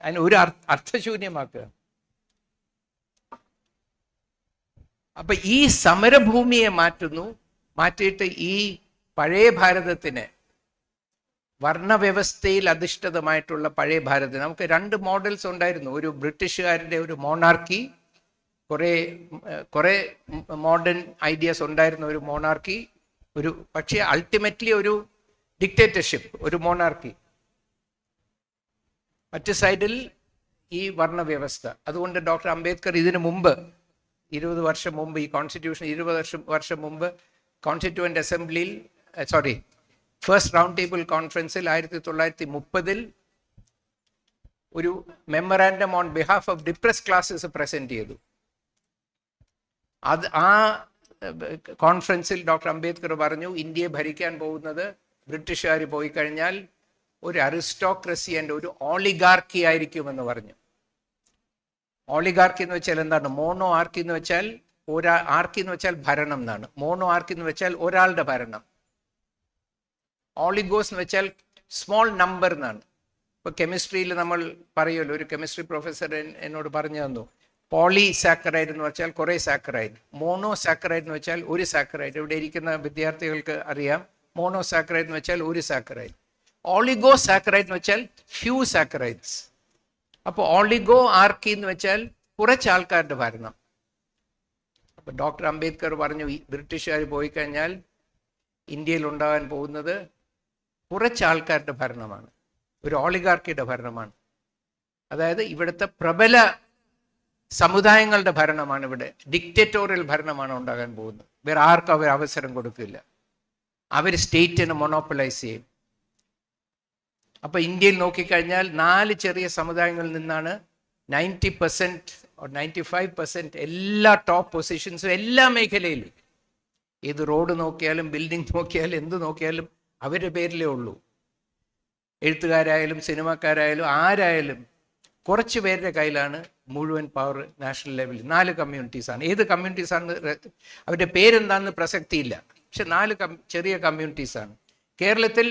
A: അതിന് ഒരു അർത്ഥശൂന്യമാക്കുക. അപ്പൊ ഈ സമരഭൂമിയെ മാറ്റിയിട്ട് ഈ പഴയ ഭാരതത്തിന്, വർണ്ണവ്യവസ്ഥയിൽ അധിഷ്ഠിതമായിട്ടുള്ള പഴയ ഭാരതത്തിന്, നമുക്ക് രണ്ട് മോഡൽസ് ഉണ്ടായിരുന്നു. ഒരു ബ്രിട്ടീഷുകാരുടെ ഒരു മോണാർക്കി, കുറെ മോഡേൺ ഐഡിയാസ് ഉണ്ടായിരുന്ന ഒരു മോണാർക്കി, പക്ഷേ അൾട്ടിമേറ്റ്ലി ഒരു ഡിക്റ്റേറ്റർഷിപ്പ്, ഒരു മോണാർക്കി. മറ്റു സൈഡിൽ ഈ വർണ്ണവ്യവസ്ഥ. അതുകൊണ്ട് ഡോക്ടർ അംബേദ്കർ ഇതിനു മുമ്പ് 20 വർഷം മുമ്പ്, ഈ കോൺസ്റ്റിറ്റ്യൂഷൻ 20 വർഷം മുമ്പ് കോൺസ്റ്റിറ്റ്യൂവൻ്റ് അസംബ്ലിയിൽ, ഫസ്റ്റ് റൗണ്ട് ടേബിൾ കോൺഫറൻസിൽ 1930 ഒരു memorandum on behalf of depress classes present ചെയ്തു. ആ കോൺഫറൻസിൽ ഡോക്ടർ അംബേദ്കർ പറഞ്ഞു, ഇന്ത്യയെ ഭരിക്കാൻ പോകുന്നത് ബ്രിട്ടീഷുകാർ പോയി കഴിഞ്ഞാൽ ഒരു അരിസ്റ്റോക്രസി ആൻഡ് ഒരു ഓളിഗാർക്കി ആയിരിക്കുമെന്ന് പറഞ്ഞു. ഓളിഗാർക്കി എന്ന് വെച്ചാൽ എന്താണ്? മോണോ ആർക്കി എന്ന് വെച്ചാൽ ആർക്കി എന്ന് വെച്ചാൽ ഭരണം എന്നാണ്. മോണോ ആർക്കി എന്ന് വെച്ചാൽ ഒരാളുടെ ഭരണം. ഓളിഗോസ് എന്ന് വെച്ചാൽ സ്മോൾ നമ്പർ എന്നാണ്. ഇപ്പൊ കെമിസ്ട്രിയിൽ നമ്മൾ പറയുമല്ലോ, ഒരു കെമിസ്ട്രി പ്രൊഫസർ എന്നോട് പറഞ്ഞു തന്നു, പോളിസാക്കറൈഡ് എന്ന് വെച്ചാൽ കുറേ സാക്കറൈഡ്. മോണോസാക്കറൈഡ് എന്ന് വെച്ചാൽ ഒരു സാക്കറൈഡ്. ഇവിടെ ഇരിക്കുന്ന വിദ്യാർത്ഥികൾക്ക് അറിയാം, മോണോസാക്കറൈഡ് എന്ന് വെച്ചാൽ ഒരു സാക്കറൈഡ്. ഓളിഗോ സാക്കറൈഡ് എന്ന് വെച്ചാൽ ഫ്യൂ സാക്കറൈഡ്സ്. അപ്പോൾ ഓളിഗോ ആർക്കി എന്ന് വെച്ചാൽ കുറച്ച് ആൾക്കാരുടെ ഭരണം. അപ്പോൾ ഡോക്ടർ അംബേദ്കർ പറഞ്ഞു, ബ്രിട്ടീഷുകാർ പോയി കഴിഞ്ഞാൽ ഇന്ത്യയിൽ ഉണ്ടാകാൻ പോകുന്നത് കുറച്ച് ആൾക്കാരുടെ ഭരണമാണ്, ഒരു ഓളിഗാർക്കിയുടെ ഭരണമാണ്. അതായത് ഇവിടുത്തെ പ്രബല സമുദായങ്ങളുടെ ഭരണമാണ്, ഇവിടെ ഡിക്റ്ററ്റോറിയൽ ഭരണമാണ് ഉണ്ടാകാൻ പോകുന്നത്. വേറെ ആർക്കും അവർ അവസരം കൊടുക്കില്ല, അവർ സ്റ്റേറ്റിനെ മൊണോപ്പൊളൈസ് ചെയ്യും. അപ്പൊ ഇന്ത്യയിൽ നോക്കിക്കഴിഞ്ഞാൽ 4 ചെറിയ സമുദായങ്ങളിൽ നിന്നാണ് 90% 95% എല്ലാ ടോപ്പ് പൊസിഷൻസും എല്ലാ മേഖലയിലും. ഏത് റോഡ് നോക്കിയാലും ബിൽഡിംഗ് നോക്കിയാലും എന്ത് നോക്കിയാലും അവരുടെ പേരിലേ ഉള്ളൂ. എഴുത്തുകാരായാലും സിനിമാക്കാരായാലും ആരായാലും കുറച്ച് പേരുടെ കയ്യിലാണ് മുഴുവൻ പവർ നാഷണൽ ലെവലിൽ. 4 കമ്മ്യൂണിറ്റീസാണ്. ഏത് കമ്മ്യൂണിറ്റീസാണ് അവരുടെ പേരെന്താണെന്ന് പ്രസക്തിയില്ല, പക്ഷെ 4 ചെറിയ കമ്മ്യൂണിറ്റീസാണ്. കേരളത്തിൽ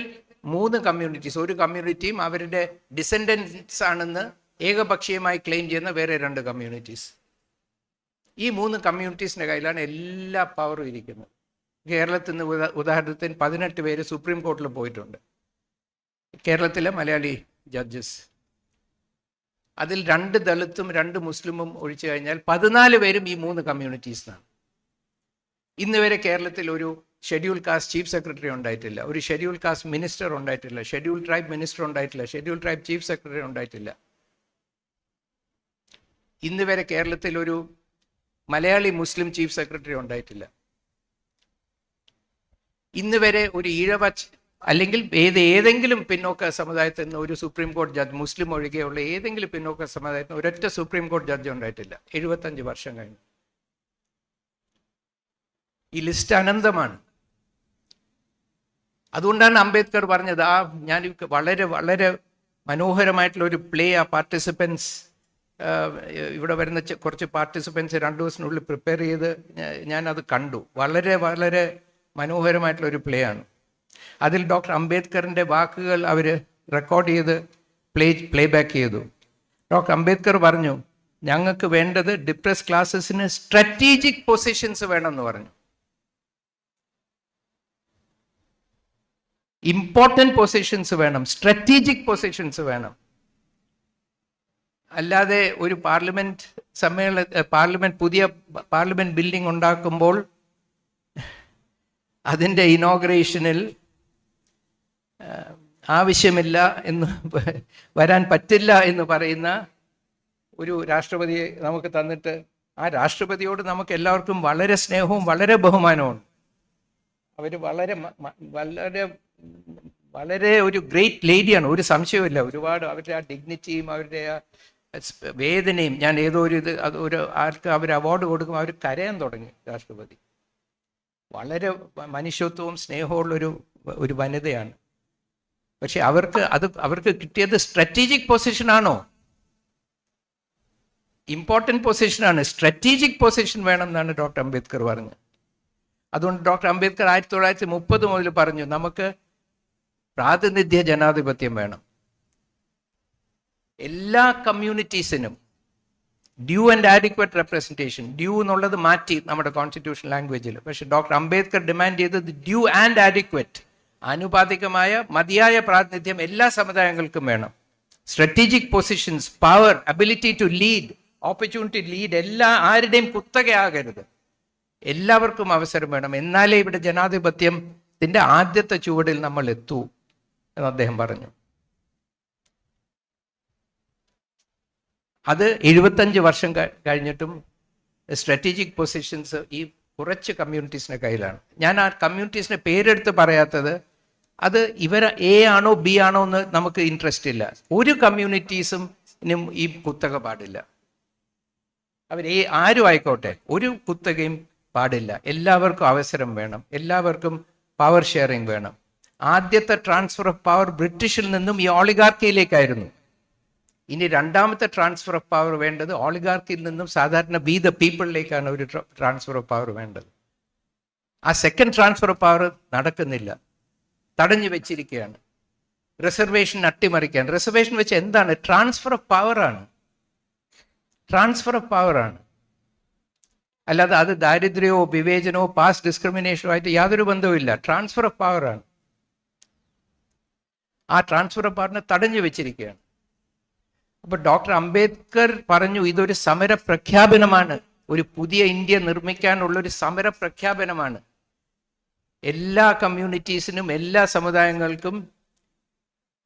A: 3 കമ്മ്യൂണിറ്റീസ്, ഒരു കമ്മ്യൂണിറ്റിയും അവരുടെ ഡിസെൻഡൻസ് ആണെന്ന് ഏകപക്ഷീയമായി ക്ലെയിം ചെയ്യുന്ന വേറെ 2 കമ്മ്യൂണിറ്റീസ്. ഈ 3 കമ്മ്യൂണിറ്റീസിൻ്റെ കയ്യിലാണ് എല്ലാ പവറും ഇരിക്കുന്നത്. കേരളത്തിൽ നിന്ന് ഉദാഹരണത്തിന് 18 പേര് സുപ്രീം കോർട്ടിൽ പോയിട്ടുണ്ട്, കേരളത്തിലെ മലയാളി ജഡ്ജസ്. അതിൽ 2 ദളിത്തും 2 മുസ്ലിമും ഒഴിച്ചു കഴിഞ്ഞാൽ 14 പേരും ഈ 3 കമ്മ്യൂണിറ്റീസിനാണ്. ഇന്ന് വരെ കേരളത്തിൽ ഒരു ഷെഡ്യൂൾ കാസ്റ്റ് ചീഫ് സെക്രട്ടറി ഉണ്ടായിട്ടില്ല, ഒരു ഷെഡ്യൂൾ കാസ്റ്റ് മിനിസ്റ്റർ ഉണ്ടായിട്ടില്ല, ഷെഡ്യൂൾ ട്രൈബ് മിനിസ്റ്റർ ഉണ്ടായിട്ടില്ല, ഷെഡ്യൂൾ ട്രൈബ് ചീഫ് സെക്രട്ടറി ഉണ്ടായിട്ടില്ല. ഇന്ന് വരെ കേരളത്തിൽ ഒരു മലയാളി മുസ്ലിം ചീഫ് സെക്രട്ടറി ഉണ്ടായിട്ടില്ല. ഇന്ന് വരെ ഒരു ഈഴവ അല്ലെങ്കിൽ ഏതെങ്കിലും പിന്നോക്ക സമുദായത്തിൽ നിന്ന് ഒരു സുപ്രീം കോടതി ജഡ്ജ്, മുസ്ലിം ഒഴികെയുള്ള ഏതെങ്കിലും പിന്നോക്ക സമുദായത്തിന് ഒരൊറ്റ സുപ്രീം കോടതി ജഡ്ജ് ഉണ്ടായിട്ടില്ല 75 വർഷം കഴിഞ്ഞു. ഈ ലിസ്റ്റ് അനന്തമാണ്. അതുകൊണ്ടാണ് അംബേദ്കർ പറഞ്ഞത്, ഞാൻ വളരെ വളരെ മനോഹരമായിട്ടുള്ള ഒരു പ്ലേ ആ പാർട്ടിസിപ്പൻസ്, ഇവിടെ വരുന്ന കുറച്ച് പാർട്ടിസിപ്പൻസ് 2 ദിവസത്തിനുള്ളിൽ പ്രിപ്പയർ ചെയ്ത് ഞാനത് കണ്ടു. വളരെ വളരെ മനോഹരമായിട്ടുള്ള ഒരു പ്ലേ ആണ്. അതിൽ ഡോക്ടർ അംബേദ്കറിൻ്റെ വാക്കുകൾ അവർ റെക്കോർഡ് ചെയ്ത് പ്ലേ ബാക്ക് ചെയ്തു. ഡോക്ടർ അംബേദ്കർ പറഞ്ഞു, ഞങ്ങൾക്ക് വേണ്ടത് ഡിപ്രസ് ക്ലാസ്സസിന് സ്ട്രാറ്റജിക് പൊസിഷൻസ് വേണമെന്ന് പറഞ്ഞു. ഇമ്പോർട്ടൻറ്റ് പൊസിഷൻസ് വേണം, സ്ട്രാറ്റജിക് പൊസിഷൻസ് വേണം. അല്ലാതെ ഒരു പുതിയ പാർലമെന്റ് ബിൽഡിംഗ് ഉണ്ടാക്കുമ്പോൾ അതിൻ്റെ ഇനോഗ്രേഷനിൽ ആവശ്യമില്ല എന്ന് വരാൻ പറ്റില്ല എന്ന് പറയുന്ന ഒരു രാഷ്ട്രപതിയെ നമുക്ക് തന്നിട്ട്, ആ രാഷ്ട്രപതിയോട് നമുക്ക് എല്ലാവർക്കും വളരെ സ്നേഹവും വളരെ ബഹുമാനവും. അവർ വളരെ വളരെ വളരെ ഒരു ഗ്രേറ്റ് ലേഡിയാണ്, ഒരു സംശയവുമില്ല. ഒരുപാട് അവരുടെ ആ ഡിഗ്നിറ്റിയും അവരുടെ ആ വേദനയും, ഞാൻ ഏതോ ഒരു ആൾക്ക് അവർ അവാർഡ് കൊടുക്കും അവർ കരയാൻ തുടങ്ങി. രാഷ്ട്രപതി വളരെ മനുഷ്യത്വവും സ്നേഹമുള്ളൊരു വനിതയാണ്. പക്ഷെ അവർക്ക് കിട്ടിയത് സ്ട്രാറ്റജിക് പൊസിഷനാണോ? ഇമ്പോർട്ടൻറ്റ് പൊസിഷനാണ്, സ്ട്രാറ്റജിക് പൊസിഷൻ വേണം എന്നാണ് ഡോക്ടർ അംബേദ്കർ പറഞ്ഞത്. അതുകൊണ്ട് ഡോക്ടർ അംബേദ്കർ 1930 മുതൽ പറഞ്ഞു, നമുക്ക് പ്രാതിനിധ്യ ജനാധിപത്യം വേണം. എല്ലാ കമ്മ്യൂണിറ്റീസിനും due and adequate representation. Due എന്നുള്ളത് മാറ്റി നമ്മുടെ കോൺസ്റ്റിറ്റ്യൂഷൻ ലാംഗ്വേജിൽ, പക്ഷെ ഡോക്ടർ അംബേദ്കർ ഡിമാൻഡ് ചെയ്തത് ഡ്യൂ ആൻഡ് ആഡിക്വറ്റ്, ആനുപാതികമായ മതിയായ പ്രാതിനിധ്യം എല്ലാ സമുദായങ്ങൾക്കും വേണം. Strategic positions, power, ability to lead, opportunity lead, ആരുടെയും കുത്തകയാകരുത്, എല്ലാവർക്കും അവസരം വേണം. എന്നാലേ ഇവിടെ ജനാധിപത്യത്തിൻ്റെ ആദ്യത്തെ ചുവടിൽ നമ്മൾ എത്തൂ എന്ന് അദ്ദേഹം പറഞ്ഞു. അത് 75 വർഷം കഴിഞ്ഞിട്ടും സ്ട്രാറ്റജിക് പൊസിഷൻസ് ഈ കുറച്ച് കമ്മ്യൂണിറ്റീസിൻ്റെ കയ്യിലാണ്. ഞാൻ ആ കമ്മ്യൂണിറ്റീസിൻ്റെ പേരെടുത്ത് പറയാത്തത്, അത് എ ആണോ ബി ആണോ എന്ന് നമുക്ക് ഇൻട്രസ്റ്റ് ഇല്ല. ഒരു കമ്മ്യൂണിറ്റീസും ഈ കുത്തക പാടില്ല. ആരും ആയിക്കോട്ടെ, ഒരു കുത്തകയും പാടില്ല. എല്ലാവർക്കും അവസരം വേണം, എല്ലാവർക്കും പവർ ഷെയറിങ് വേണം. ആദ്യത്തെ ട്രാൻസ്ഫർ ഓഫ് പവർ ബ്രിട്ടീഷിൽ നിന്നും ഈ ഓളിഗാർക്കിയിലേക്കായിരുന്നു. ഇനി രണ്ടാമത്തെ ട്രാൻസ്ഫർ ഓഫ് പവർ വേണ്ടത് ഓളിഗാർക്കിയിൽ നിന്നും സാധാരണ വി ദ പീപ്പിളിലേക്കാണ് ഒരു ട്രാൻസ്ഫർ ഓഫ് പവർ വേണ്ടത്. ആ സെക്കൻഡ് ട്രാൻസ്ഫർ ഓഫ് പവർ നടക്കുന്നില്ല, തടഞ്ഞു വെച്ചിരിക്കുകയാണ്. റിസർവേഷൻ അട്ടിമറിക്കാൻ. റിസർവേഷൻ വെച്ച് എന്താണ്? ട്രാൻസ്ഫർ ഓഫ് പവർ ആണ്. ട്രാൻസ്ഫർ ഓഫ് പവറാണ്. അല്ലാതെ അത് ദാരിദ്ര്യമോ വിവേചനമോ പാസ്റ്റ് ഡിസ്ക്രിമിനേഷനോ ആയിട്ട് യാതൊരു ബന്ധവുമില്ല. ട്രാൻസ്ഫർ ഓഫ് പവറാണ്. ആ ട്രാൻസ്ഫർ ഓഫ് പവറിനെ തടഞ്ഞു വെച്ചിരിക്കുകയാണ്. അപ്പോൾ ഡോക്ടർ അംബേദ്കർ പറഞ്ഞു ഇതൊരു സമര പ്രഖ്യാപനമാണ്, ഒരു പുതിയ ഇന്ത്യ നിർമ്മിക്കാനുള്ളൊരു സമര പ്രഖ്യാപനമാണ്. എല്ലാ കമ്മ്യൂണിറ്റീസിനും എല്ലാ സമുദായങ്ങൾക്കും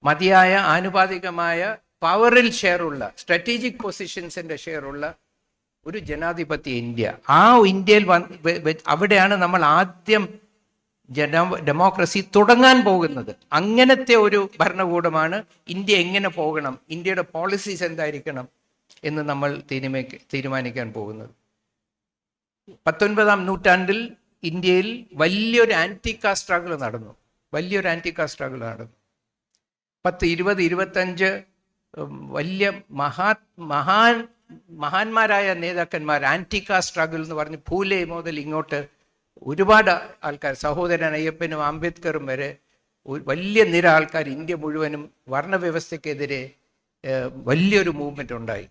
A: മതിയായ ആനുപാതികമായ പവറിൽ ഷെയറുള്ള, സ്ട്രാറ്റജിക് പൊസിഷൻസിൻ്റെ ഷെയറുള്ള ഒരു ജനാധിപത്യ ഇന്ത്യ. ആ ഇന്ത്യയിൽ അവിടെയാണ് നമ്മൾ ആദ്യം ഡെമോക്രസി തുടങ്ങാൻ പോകുന്നത്. അങ്ങനത്തെ ഒരു ഭരണകൂടമാണ്. ഇന്ത്യ എങ്ങനെ പോകണം, ഇന്ത്യയുടെ പോളിസീസ് എന്തായിരിക്കണം എന്ന് നമ്മൾ തീരുമാനിക്കാൻ പോകുന്നത്. 19-ാം നൂറ്റാണ്ടിൽ ഇന്ത്യയിൽ വലിയൊരു ആൻറ്റി കാസ്റ്റ് സ്ട്രഗിൾ നടന്നു. 10-20-25 വലിയ മഹാന്മാരായ നേതാക്കന്മാർ, ആൻറ്റി കാസ്റ്റ് സ്ട്രഗിൾ എന്ന് പറഞ്ഞ് ഫൂലെ മുതൽ ഇങ്ങോട്ട് ഒരുപാട് ആൾക്കാർ, സഹോദരൻ അയ്യപ്പനും അംബേദ്കറും വരെ വലിയ നിര ആൾക്കാർ ഇന്ത്യ മുഴുവനും വർണ്ണവ്യവസ്ഥയ്ക്കെതിരെ വലിയൊരു മൂവ്മെന്റ് ഉണ്ടായി.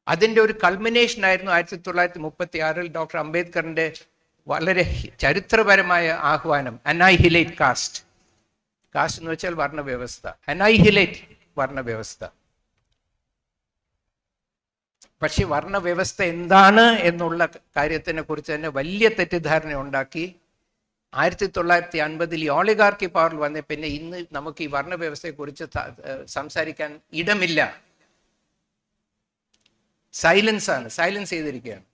A: അതിൻ്റെ ഒരു കൾമിനേഷനായിരുന്നു 1936 ഡോക്ടർ അംബേദ്കറിൻ്റെ വളരെ ചരിത്രപരമായ ആഹ്വാനം, അനൈഹിലേറ്റ് കാസ്റ്റ്. കാസ്റ്റ് എന്ന് വെച്ചാൽ വർണ്ണവ്യവസ്ഥ, അനൈഹിലേറ്റ് വർണ്ണവ്യവസ്ഥ. പക്ഷെ വർണ്ണവ്യവസ്ഥ എന്താണ് എന്നുള്ള കാര്യത്തിനെ കുറിച്ച് തന്നെ വലിയ തെറ്റിദ്ധാരണ ഉണ്ടാക്കി 1950 ഈ ഓളിഗാർക്കി പവറിൽ വന്ന പിന്നെ ഇന്ന് നമുക്ക് ഈ വർണ്ണവ്യവസ്ഥയെക്കുറിച്ച് സംസാരിക്കാൻ ഇടമില്ല. സൈലൻസ് ചെയ്തിരിക്കുകയാണ്.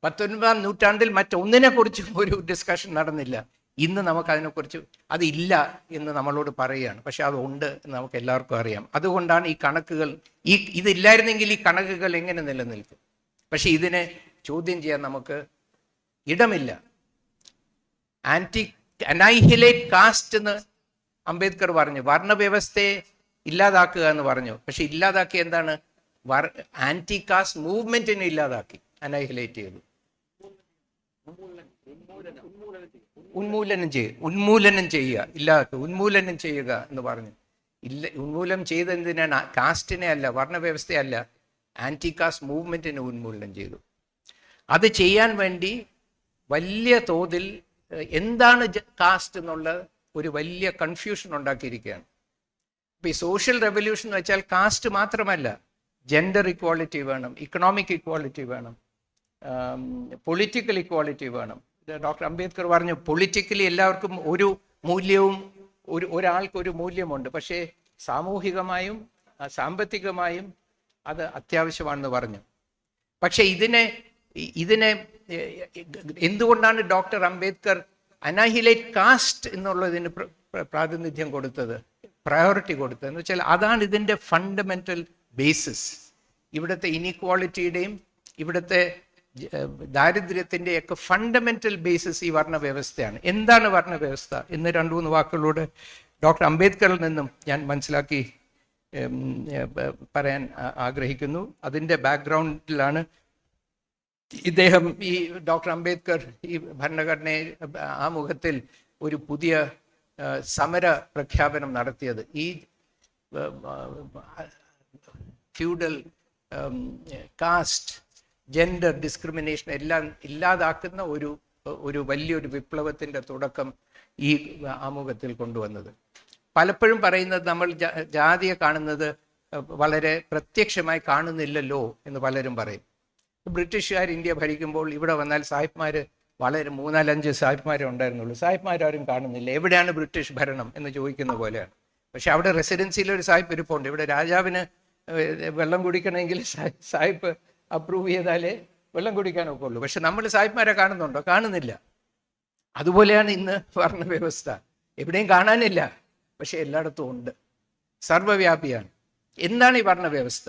A: 19-ാം നൂറ്റാണ്ടിൽ മറ്റൊന്നിനെ കുറിച്ചും ഒരു ഡിസ്കഷൻ നടന്നില്ല. ഇന്ന് നമുക്ക് അതിനെക്കുറിച്ച് അതില്ല എന്ന് നമ്മളോട് പറയുകയാണ്. പക്ഷെ അതുണ്ട് എന്ന് നമുക്ക് എല്ലാവർക്കും അറിയാം. അതുകൊണ്ടാണ് ഈ കണക്കുകൾ, ഇതില്ലായിരുന്നെങ്കിൽ ഈ കണക്കുകൾ എങ്ങനെ നിലനിൽക്കും? പക്ഷെ ഇതിനെ ചോദ്യം ചെയ്യാൻ നമുക്ക് ഇടമില്ല. അനൈഹിലേറ്റ് കാസ്റ്റ് എന്ന് അംബേദ്കർ പറഞ്ഞു, വർണ്ണവ്യവസ്ഥയെ ഇല്ലാതാക്കുക എന്ന് പറഞ്ഞു. പക്ഷെ ഇല്ലാതാക്കി എന്താണ്? ആന്റി കാസ്റ്റ് മൂവ്മെന്റിനെ ഇല്ലാതാക്കി, അനൈഹിലേറ്റ് ചെയ്തു, ഉന്മൂലനം ചെയ്യുക, ഇല്ലാത്ത ഉന്മൂലനം ചെയ്യുക എന്ന് പറഞ്ഞു. ഉന്മൂലനം ചെയ്തെന്തിനാണ്? കാസ്റ്റിനെ അല്ല, വർണ്ണവ്യവസ്ഥയല്ല, ആന്റി കാസ്റ്റ് മൂവ്മെന്റിനെ ഉന്മൂലനം ചെയ്തു. അത് ചെയ്യാൻ വേണ്ടി വലിയ തോതിൽ എന്താണ് കാസ്റ്റ് എന്നുള്ള ഒരു വലിയ കൺഫ്യൂഷൻ ഉണ്ടാക്കിയിരിക്കുകയാണ്. ഇപ്പം ഈ സോഷ്യൽ റെവല്യൂഷൻ എന്ന് വെച്ചാൽ കാസ്റ്റ് മാത്രമല്ല, ജെൻഡർ ഇക്വാളിറ്റി വേണം, ഇക്കണോമിക് ഇക്വാളിറ്റി വേണം, പൊളിറ്റിക്കൽ ഇക്വാളിറ്റി വേണം. ഡോക്ടർ അംബേദ്കർ പറഞ്ഞു പൊളിറ്റിക്കലി എല്ലാവർക്കും ഒരു മൂല്യവും, ഒരാൾക്കൊരു മൂല്യമുണ്ട്, പക്ഷേ സാമൂഹികമായും സാമ്പത്തികമായും അത് അത്യാവശ്യമാണെന്ന് പറഞ്ഞു. പക്ഷെ ഇതിനെ എന്തുകൊണ്ടാണ് ഡോക്ടർ അംബേദ്കർ അനൈഹിലേറ്റ് കാസ്റ്റ് എന്നുള്ളതിന് പ്രാതിനിധ്യം കൊടുത്തത്, പ്രയോറിറ്റി കൊടുത്തത് എന്ന് വെച്ചാൽ അതാണ് ഇതിൻ്റെ ഫണ്ടമെൻ്റൽ ബേസിസ്. ഇവിടുത്തെ ഇനീക്വാളിറ്റിയുടെയും ഇവിടുത്തെ ദാരിദ്ര്യത്തിൻ്റെയൊക്കെ ഫണ്ടമെൻ്റൽ ബേസിസ് ഈ വർണ്ണവ്യവസ്ഥയാണ്. എന്താണ് വർണ്ണവ്യവസ്ഥ എന്ന് 2-3 വാക്കുകളോട് ഡോക്ടർ അംബേദ്കറിൽ നിന്നും ഞാൻ മനസ്സിലാക്കി പറയാൻ ആഗ്രഹിക്കുന്നു. അതിൻ്റെ ബാക്ക്ഗ്രൗണ്ടിലാണ് ഇദ്ദേഹം, ഈ ഡോക്ടർ അംബേദ്കർ ഈ ഭരണഘടനയെ ആമുഖത്തിൽ ഒരു പുതിയ സമര പ്രഖ്യാപനം നടത്തിയത്. ഈ ഫ്യൂഡൽ കാസ്റ്റ്, ജെൻഡർ ഡിസ്ക്രിമിനേഷൻ എല്ലാം ഇല്ലാതാക്കുന്ന ഒരു വലിയൊരു വിപ്ലവത്തിൻ്റെ തുടക്കം ഈ ആമുഖത്തിൽ കൊണ്ടുവന്നത്. പലപ്പോഴും പറയുന്നത് നമ്മൾ ജാതിയെ കാണുന്നത് വളരെ പ്രത്യക്ഷമായി കാണുന്നില്ലല്ലോ എന്ന് പലരും പറയും. ബ്രിട്ടീഷുകാർ ഇന്ത്യ ഭരിക്കുമ്പോൾ ഇവിടെ വന്നാൽ സാഹിബ്മാർ വളരെ 3-5 സാഹിബ്മാരെ ഉണ്ടായിരുന്നുള്ളൂ. സാഹിബ്മാരും കാണുന്നില്ല. എവിടെയാണ് ബ്രിട്ടീഷ് ഭരണം എന്ന് ചോദിക്കുന്ന പോലെയാണ്. പക്ഷെ അവിടെ റെസിഡൻസിയിലൊരു സാഹിബ് ഇരിപ്പുണ്ട്. ഇവിടെ രാജാവിന് വെള്ളം കുടിക്കണമെങ്കിൽ സാഹിബ് അപ്രൂവ് ചെയ്താലേ വെള്ളം കുടിക്കാനൊക്കെ ഉള്ളൂ. പക്ഷെ നമ്മൾ സാഹിബ്മാരെ കാണുന്നുണ്ടോ? കാണുന്നില്ല. അതുപോലെയാണ് ഇന്ന് വർണ്ണവ്യവസ്ഥ. എവിടെയും കാണാനില്ല, പക്ഷെ എല്ലായിടത്തും ഉണ്ട്, സർവ്വവ്യാപിയാണ്. എന്താണ് ഈ വർണ്ണവ്യവസ്ഥ?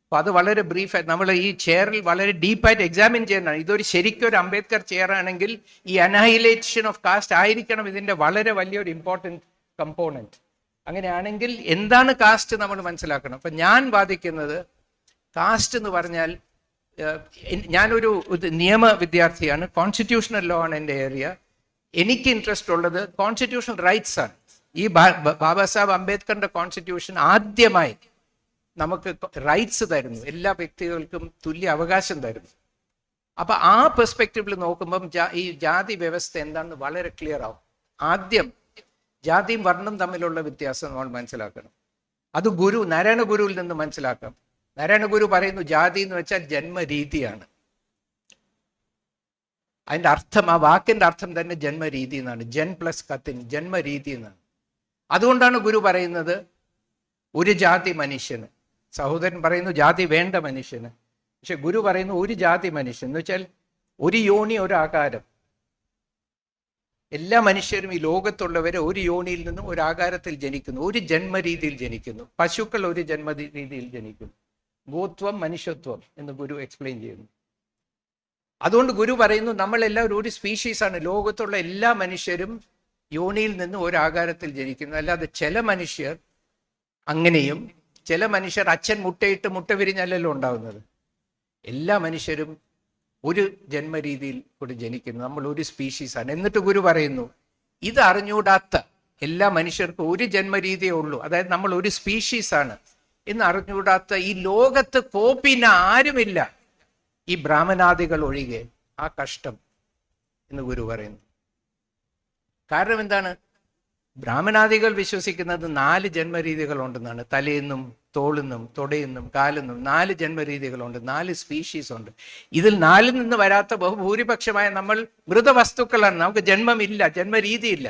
A: അപ്പോൾ അത് വളരെ ബ്രീഫായിട്ട് നമ്മൾ ഈ ചെയറിൽ വളരെ ഡീപ്പായിട്ട് എക്സാമിൻ ചെയ്യുന്നതാണ്. ഇതൊരു ശരിക്കൊരു അംബേദ്കർ ചെയറാണെങ്കിൽ ഈ അനൈഹിലേഷൻ ഓഫ് കാസ്റ്റ് ആയിരിക്കണം ഇതിൻ്റെ വളരെ വലിയൊരു ഇമ്പോർട്ടൻറ്റ് കമ്പോണൻറ്റ്. അങ്ങനെയാണെങ്കിൽ എന്താണ് കാസ്റ്റ് നമ്മൾ മനസ്സിലാക്കണം. അപ്പം ഞാൻ വാദിക്കുന്നത് കാസ്റ്റ് എന്ന് പറഞ്ഞാൽ, ഞാനൊരു നിയമ വിദ്യാർത്ഥിയാണ്, കോൺസ്റ്റിറ്റ്യൂഷണൽ ലോ ആണ് എൻ്റെ ഏരിയ. എനിക്ക് ഇൻട്രസ്റ്റ് ഉള്ളത് കോൺസ്റ്റിറ്റ്യൂഷണൽ റൈറ്റ്സ് ആണ്. ഈ ബാബാ സാഹേബ് അംബേദ്കറിൻ്റെ കോൺസ്റ്റിറ്റ്യൂഷൻ ആദ്യമായി നമുക്ക് റൈറ്റ്സ് തരുന്നു, എല്ലാ വ്യക്തികൾക്കും തുല്യ അവകാശം തരുന്നു. അപ്പൊ ആ പെർസ്പെക്റ്റീവിൽ നോക്കുമ്പം ഈ ജാതി വ്യവസ്ഥ എന്താണെന്ന് വളരെ ക്ലിയർ ആവും. ആദ്യം ജാതിയും വർണ്ണം തമ്മിലുള്ള വ്യത്യാസം നമ്മൾ മനസ്സിലാക്കണം. അത് നാരായണ ഗുരുവിൽ നിന്ന് മനസ്സിലാക്കാം. നാരായണ ഗുരു പറയുന്നു ജാതി എന്ന് വെച്ചാൽ ജന്മരീതിയാണ്. അതിൻ്റെ അർത്ഥം, ആ വാക്കിൻ്റെ അർത്ഥം തന്നെ ജന്മരീതി എന്നാണ്. ജൻ പ്ലസ് കത്തിൻ, ജന്മരീതി എന്നാണ്. അതുകൊണ്ടാണ് ഗുരു പറയുന്നത് ഒരു ജാതി മനുഷ്യന്. സഹോദരൻ പറയുന്നു ജാതി വേണ്ട മനുഷ്യന്. പക്ഷെ ഗുരു പറയുന്നു ഒരു ജാതി മനുഷ്യൻ എന്ന് വെച്ചാൽ ഒരു യോനി ഒരു ആകാരം. എല്ലാ മനുഷ്യരും ഈ ലോകത്തുള്ളവരെ ഒരു യോനിയിൽ നിന്നും ഒരു ആകാരത്തിൽ ജനിക്കുന്നു, ഒരു ജന്മരീതിയിൽ ജനിക്കുന്നു. പശുക്കൾ ഒരു ജന്മരീതിയിൽ ജനിക്കുന്നു. ഗോത്വം മനുഷ്യത്വം എന്ന് ഗുരു എക്സ്പ്ലെയിൻ ചെയ്യുന്നു. അതുകൊണ്ട് ഗുരു പറയുന്നു നമ്മളെല്ലാവരും ഒരു സ്പീഷീസാണ്. ലോകത്തുള്ള എല്ലാ മനുഷ്യരും യോനിയിൽ നിന്ന് ഒരു ആകാരത്തിൽ ജനിക്കുന്നു. അല്ലാതെ ചില മനുഷ്യർ അങ്ങനെയും ചില മനുഷ്യർ അച്ഛൻ മുട്ടയിട്ട് മുട്ട വിരിഞ്ഞല്ലല്ലോ ഉണ്ടാകുന്നത്. എല്ലാ മനുഷ്യരും ഒരു ജന്മരീതിയിൽ കൂടി ജനിക്കുന്നു. നമ്മൾ ഒരു സ്പീഷീസാണ്. എന്നിട്ട് ഗുരു പറയുന്നു ഇത് അറിഞ്ഞൂടാത്ത എല്ലാ മനുഷ്യർക്കും ഒരു ജന്മരീതിയേ ഉള്ളൂ, അതായത് നമ്മൾ ഒരു സ്പീഷീസാണ് എന്ന് അറിഞ്ഞുകൂടാത്ത ഈ ലോകത്ത് കോപ്പിന് ആരുമില്ല, ഈ ബ്രാഹ്മണാദികൾ ഒഴികെ. ആ കഷ്ടം എന്ന് ഗുരു പറയുന്നു. കാരണം എന്താണ്? ബ്രാഹ്മണാദികൾ വിശ്വസിക്കുന്നത് 4 ജന്മരീതികളുണ്ടെന്നാണ്. തലയെന്നും തോളിന്നും തൊടയെന്നും കാലെന്നും 4 ജന്മരീതികളുണ്ട്, 4 സ്പീഷീസ് ഉണ്ട്. ഇതിൽ 4 നിന്ന് വരാത്ത ബഹുഭൂരിപക്ഷമായ നമ്മൾ മൃതവസ്തുക്കളാണ്. നമുക്ക് ജന്മമില്ല, ജന്മരീതിയില്ല.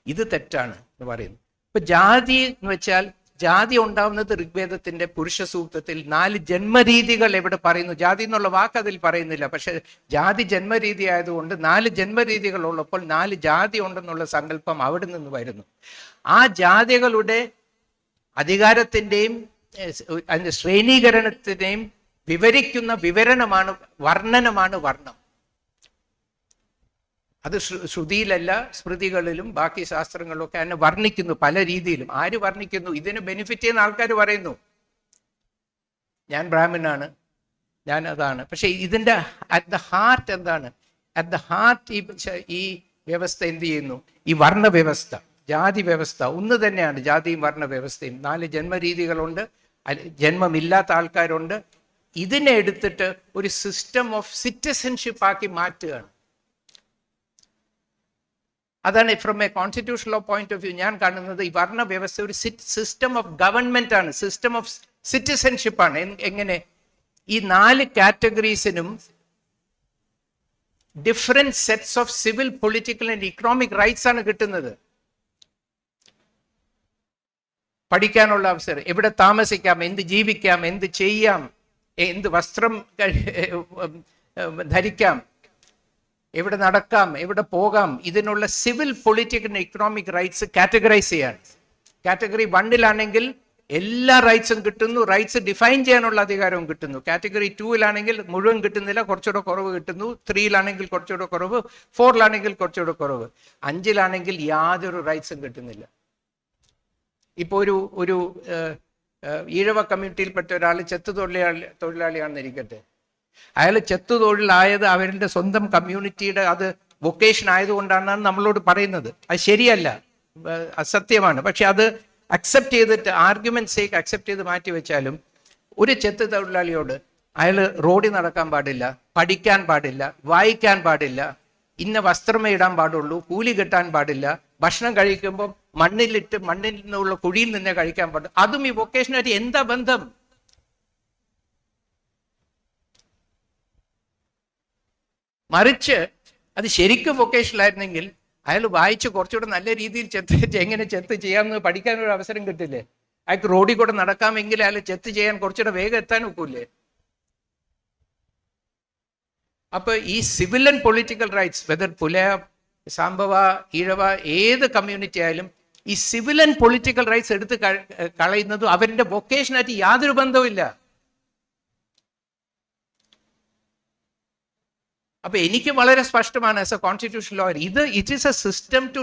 A: ഇത് തെറ്റാണ് എന്ന് പറയുന്നു. ഇപ്പൊ ജാതി എന്ന് വെച്ചാൽ ജാതി ഉണ്ടാവുന്നത് ഋഗ്വേദത്തിന്റെ പുരുഷ സൂക്തത്തിൽ 4 ജന്മരീതികൾ എവിടെ പറയുന്നു. ജാതി എന്നുള്ള വാക്ക് അതിൽ പറയുന്നില്ല. പക്ഷെ ജാതി ജന്മരീതി ആയതുകൊണ്ട് 4 ജന്മരീതികൾ ഉള്ളപ്പോൾ 4 ജാതി ഉണ്ടെന്നുള്ള സങ്കല്പം അവിടെ നിന്ന് വരുന്നു. ആ ജാതികളുടെ അധികാരത്തിൻ്റെയും അതിൻ്റെ ശ്രേണീകരണത്തിനെയും വിവരിക്കുന്ന വിവരണമാണ്, വർണ്ണനമാണ് വർണ്ണം. അത് ശ്രുതിയിലല്ല, സ്മൃതികളിലും ബാക്കി ശാസ്ത്രങ്ങളിലൊക്കെ അതിനെ വർണ്ണിക്കുന്നു പല രീതിയിലും. ആര് വർണ്ണിക്കുന്നു? ഇതിന് ബെനിഫിറ്റ് ചെയ്യുന്ന ആൾക്കാർ പറയുന്നു ഞാൻ ബ്രാഹ്മണനാണ്, ഞാൻ അതാണ്. പക്ഷെ ഇതിൻ്റെ അറ്റ് ദ ഹാർട്ട് എന്താണ്? അറ്റ് ദ ഹാർട്ട് ഈ വ്യവസ്ഥ എന്ത് ചെയ്യുന്നു? ഈ വർണ്ണ വ്യവസ്ഥ, ജാതി വ്യവസ്ഥ ഒന്ന് തന്നെയാണ്. ജാതിയും വർണ്ണ വ്യവസ്ഥയും 4 ജന്മരീതികളുണ്ട്, ജന്മമില്ലാത്ത ആൾക്കാരുണ്ട്. ഇതിനെ എടുത്തിട്ട് ഒരു സിസ്റ്റം ഓഫ് സിറ്റിസൺഷിപ്പ് ആക്കി മാറ്റുകയാണ്. അതാണ് from a constitutional point of view ഞാൻ കാണുന്നത്. ഈ വർണ്ണ വ്യവസ്ഥ ഒരു സിസ്റ്റം ഓഫ് ഗവൺമെന്റ് ആണ്, സിസ്റ്റം ഓഫ് സിറ്റിസൺഷിപ്പ് ആണ്. എങ്ങനെ? ഈ 4 കാറ്റഗറീസിനും different sets of civil, political and economic rights ആണ് കിട്ടുന്നത്. പഠിക്കാനുള്ള അവസരം, എവിടെ താമസിക്കാം, എന്ത് ജീവിക്കാം, എന്ത് ചെയ്യാം, എന്ത് വസ്ത്രം ധരിക്കാം, എവിടെ നടക്കാം, എവിടെ പോകാം, ഇതിനുള്ള civil, political, economic rights categorise ചെയ്യാൻ. കാറ്റഗറി 1-ലാണെങ്കിൽ എല്ലാ റൈറ്റ്സും കിട്ടുന്നു, റൈറ്റ്സ് ഡിഫൈൻ ചെയ്യാനുള്ള അധികാരവും കിട്ടുന്നു. കാറ്റഗറി 2-ലാണെങ്കിൽ മുഴുവൻ കിട്ടുന്നില്ല, കുറച്ചുകൂടെ കുറവ് കിട്ടുന്നു. 3-ലാണെങ്കിൽ കുറച്ചുകൂടെ കുറവ്, 4-ലാണെങ്കിൽ കുറച്ചുകൂടെ കുറവ്, 5-ലാണെങ്കിൽ യാതൊരു റൈറ്റ്സും കിട്ടുന്നില്ല. ഇപ്പോൾ ഒരു ഈഴവ കമ്മ്യൂണിറ്റിയിൽപ്പെട്ട ഒരാൾ ചെത്തു തൊഴിലാളിയാണെന്നിരിക്കട്ടെ. അയാൾ ചെത്തു തൊഴിലായത് അവരുടെ സ്വന്തം കമ്മ്യൂണിറ്റിയുടെ അത് വൊക്കേഷൻ ആയതുകൊണ്ടാണെന്നാണ് നമ്മളോട് പറയുന്നത്. അത് ശരിയല്ല, അസത്യമാണ്. പക്ഷെ അത് അക്സെപ്റ്റ് ചെയ്തിട്ട്, ആർഗ്യുമെന്റ് സേക്ക് അക്സെപ്റ്റ് ചെയ്ത് മാറ്റി വെച്ചാലും ഒരു ചെത്തു തൊഴിലാളിയോട് അയാൾ റോഡിൽ നടക്കാൻ പാടില്ല, പഠിക്കാൻ പാടില്ല, വായിക്കാൻ പാടില്ല, ഇന്ന വസ്ത്രമേ ഇടാൻ പാടുള്ളൂ, കൂലി കിട്ടാൻ പാടില്ല, ഭക്ഷണം കഴിക്കുമ്പോൾ മണ്ണിൽ നിന്നുള്ള കുഴിയിൽ നിന്നേ കഴിക്കാൻ പാടുള്ളൂ. അതും ഈ വൊക്കേഷനായിട്ട് എന്താ ബന്ധം? മറിച്ച് അത് ശരിക്കും വൊക്കേഷനിലായിരുന്നെങ്കിൽ അയാൾ വായിച്ച് കുറച്ചുകൂടെ നല്ല രീതിയിൽ എങ്ങനെ ചെത്ത് ചെയ്യാമെന്ന് പഠിക്കാനൊരു അവസരം കിട്ടില്ലേ? അയാൾക്ക് റോഡിൽ കൂടെ നടക്കാമെങ്കിൽ അയാൾ ചെത്ത് ചെയ്യാൻ കുറച്ചുകൂടെ വേഗം എത്താൻ ഒക്കില്ലേ? അപ്പൊ ഈ civil and political rights, whether Pulaya, Sambava, Ezhava, ഏത് കമ്മ്യൂണിറ്റി ആയാലും ഈ സിവിൽ ആൻഡ് പൊളിറ്റിക്കൽ റൈറ്റ്സ് എടുത്ത് കളയുന്നതും അവരുടെ വൊക്കേഷനായിട്ട് യാതൊരു ബന്ധവുമില്ല. അപ്പൊ എനിക്ക് വളരെ സ്പഷ്ടമാണ് as a constitution lawyer, it is a system to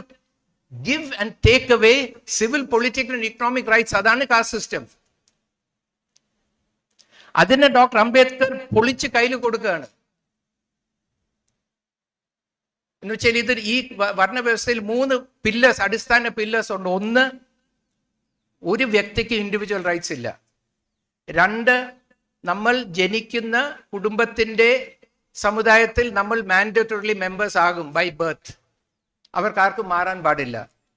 A: give and take away civil, political and economic rights. അതാണ് കാസ്റ്റ് സിസ്റ്റം. അതിനെ ഡോക്ടർ അംബേദ്കർ പൊളിച്ച് കയ്യിൽ കൊടുക്കുകയാണ്. എന്ന് വെച്ചാൽ ഈ വർണ്ണ വ്യവസ്ഥയിൽ 3 പില്ലേഴ്സ്, അടിസ്ഥാന പില്ലേഴ്സ് ഉണ്ട്. ഒന്ന് ഒരു വ്യക്തിക്ക് ഇൻഡിവിജ്വൽ റൈറ്റ്സ് ഇല്ല. 2, നമ്മൾ ജനിക്കുന്ന കുടുംബത്തിൻ്റെ സമുദായത്തിൽ നമ്മൾ മാൻഡേറ്ററിലി മെമ്പേഴ്സ് ആകും ബൈ ബർത്ത്. അവർക്കാർക്കും മാറാൻ പാടില്ല.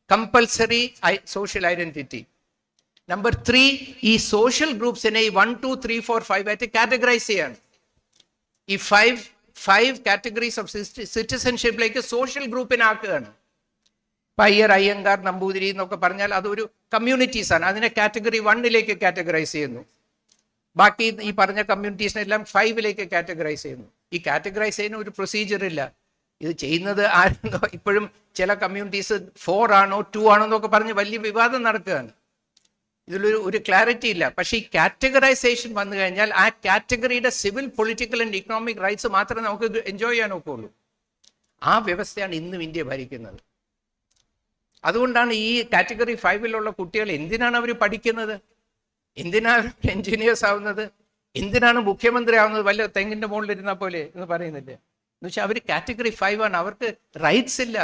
A: Compulsory social identity. നമ്പർ 3, ഈ സോഷ്യൽ ഗ്രൂപ്പ്സിനെ 1, 2, 3, 4, 5 ആയിട്ട് കാറ്റഗറൈസ് ചെയ്യാണ്. ഈ 5 കാറ്റഗറീസ് ഓഫ് സിറ്റിസൺഷിപ്പിലേക്ക് സോഷ്യൽ ഗ്രൂപ്പിനാക്കുകയാണ്. പയ്യർ, അയ്യങ്കാർ, നമ്പൂതിരി എന്നൊക്കെ പറഞ്ഞാൽ അതൊരു കമ്മ്യൂണിറ്റീസാണ്. അതിനെ കാറ്റഗറി 1ലേക്ക് കാറ്റഗറൈസ് ചെയ്യുന്നു. ബാക്കി ഈ പറഞ്ഞ കമ്മ്യൂണിറ്റീസിനെല്ലാം 5ലേക്ക് കാറ്റഗറൈസ് ചെയ്യുന്നു. ഈ കാറ്റഗറൈസ് ചെയ്യുന്ന ഒരു പ്രൊസീജിയർ ഇല്ല. ഇത് ചെയ്യുന്നത് ആരെന്നോ ഇപ്പോഴും ചില കമ്മ്യൂണിറ്റീസ് 4 ആണോ 2 ആണോ എന്നൊക്കെ പറഞ്ഞ് വലിയ വിവാദം നടക്കുകയാണ്. ഇതിലൊരു ക്ലാരിറ്റി ഇല്ല. പക്ഷേ ഈ കാറ്റഗറൈസേഷൻ വന്നു കഴിഞ്ഞാൽ ആ കാറ്റഗറിയുടെ civil, political and economic rights മാത്രമേ നമുക്ക് എൻജോയ് ചെയ്യാൻ ഒക്കുള്ളൂ. ആ വ്യവസ്ഥയാണ് ഇന്നും ഇന്ത്യ ഭരിക്കുന്നത്. അതുകൊണ്ടാണ് ഈ കാറ്റഗറി 5ലുള്ള കുട്ടികൾ എന്തിനാണ് അവർ പഠിക്കുന്നത്, എന്തിനാണ് എഞ്ചിനീയേഴ്സ് ആവുന്നത്, എന്തിനാണ് മുഖ്യമന്ത്രി ആവുന്നത്, വല്ല തെങ്ങിൻ്റെ മുകളിലിരുന്നാൽ പോലെ എന്ന് പറയുന്നില്ലേ? എന്ന് വെച്ചാൽ അവർ കാറ്റഗറി 5 ആണ്, അവർക്ക് റൈറ്റ്സ് ഇല്ല.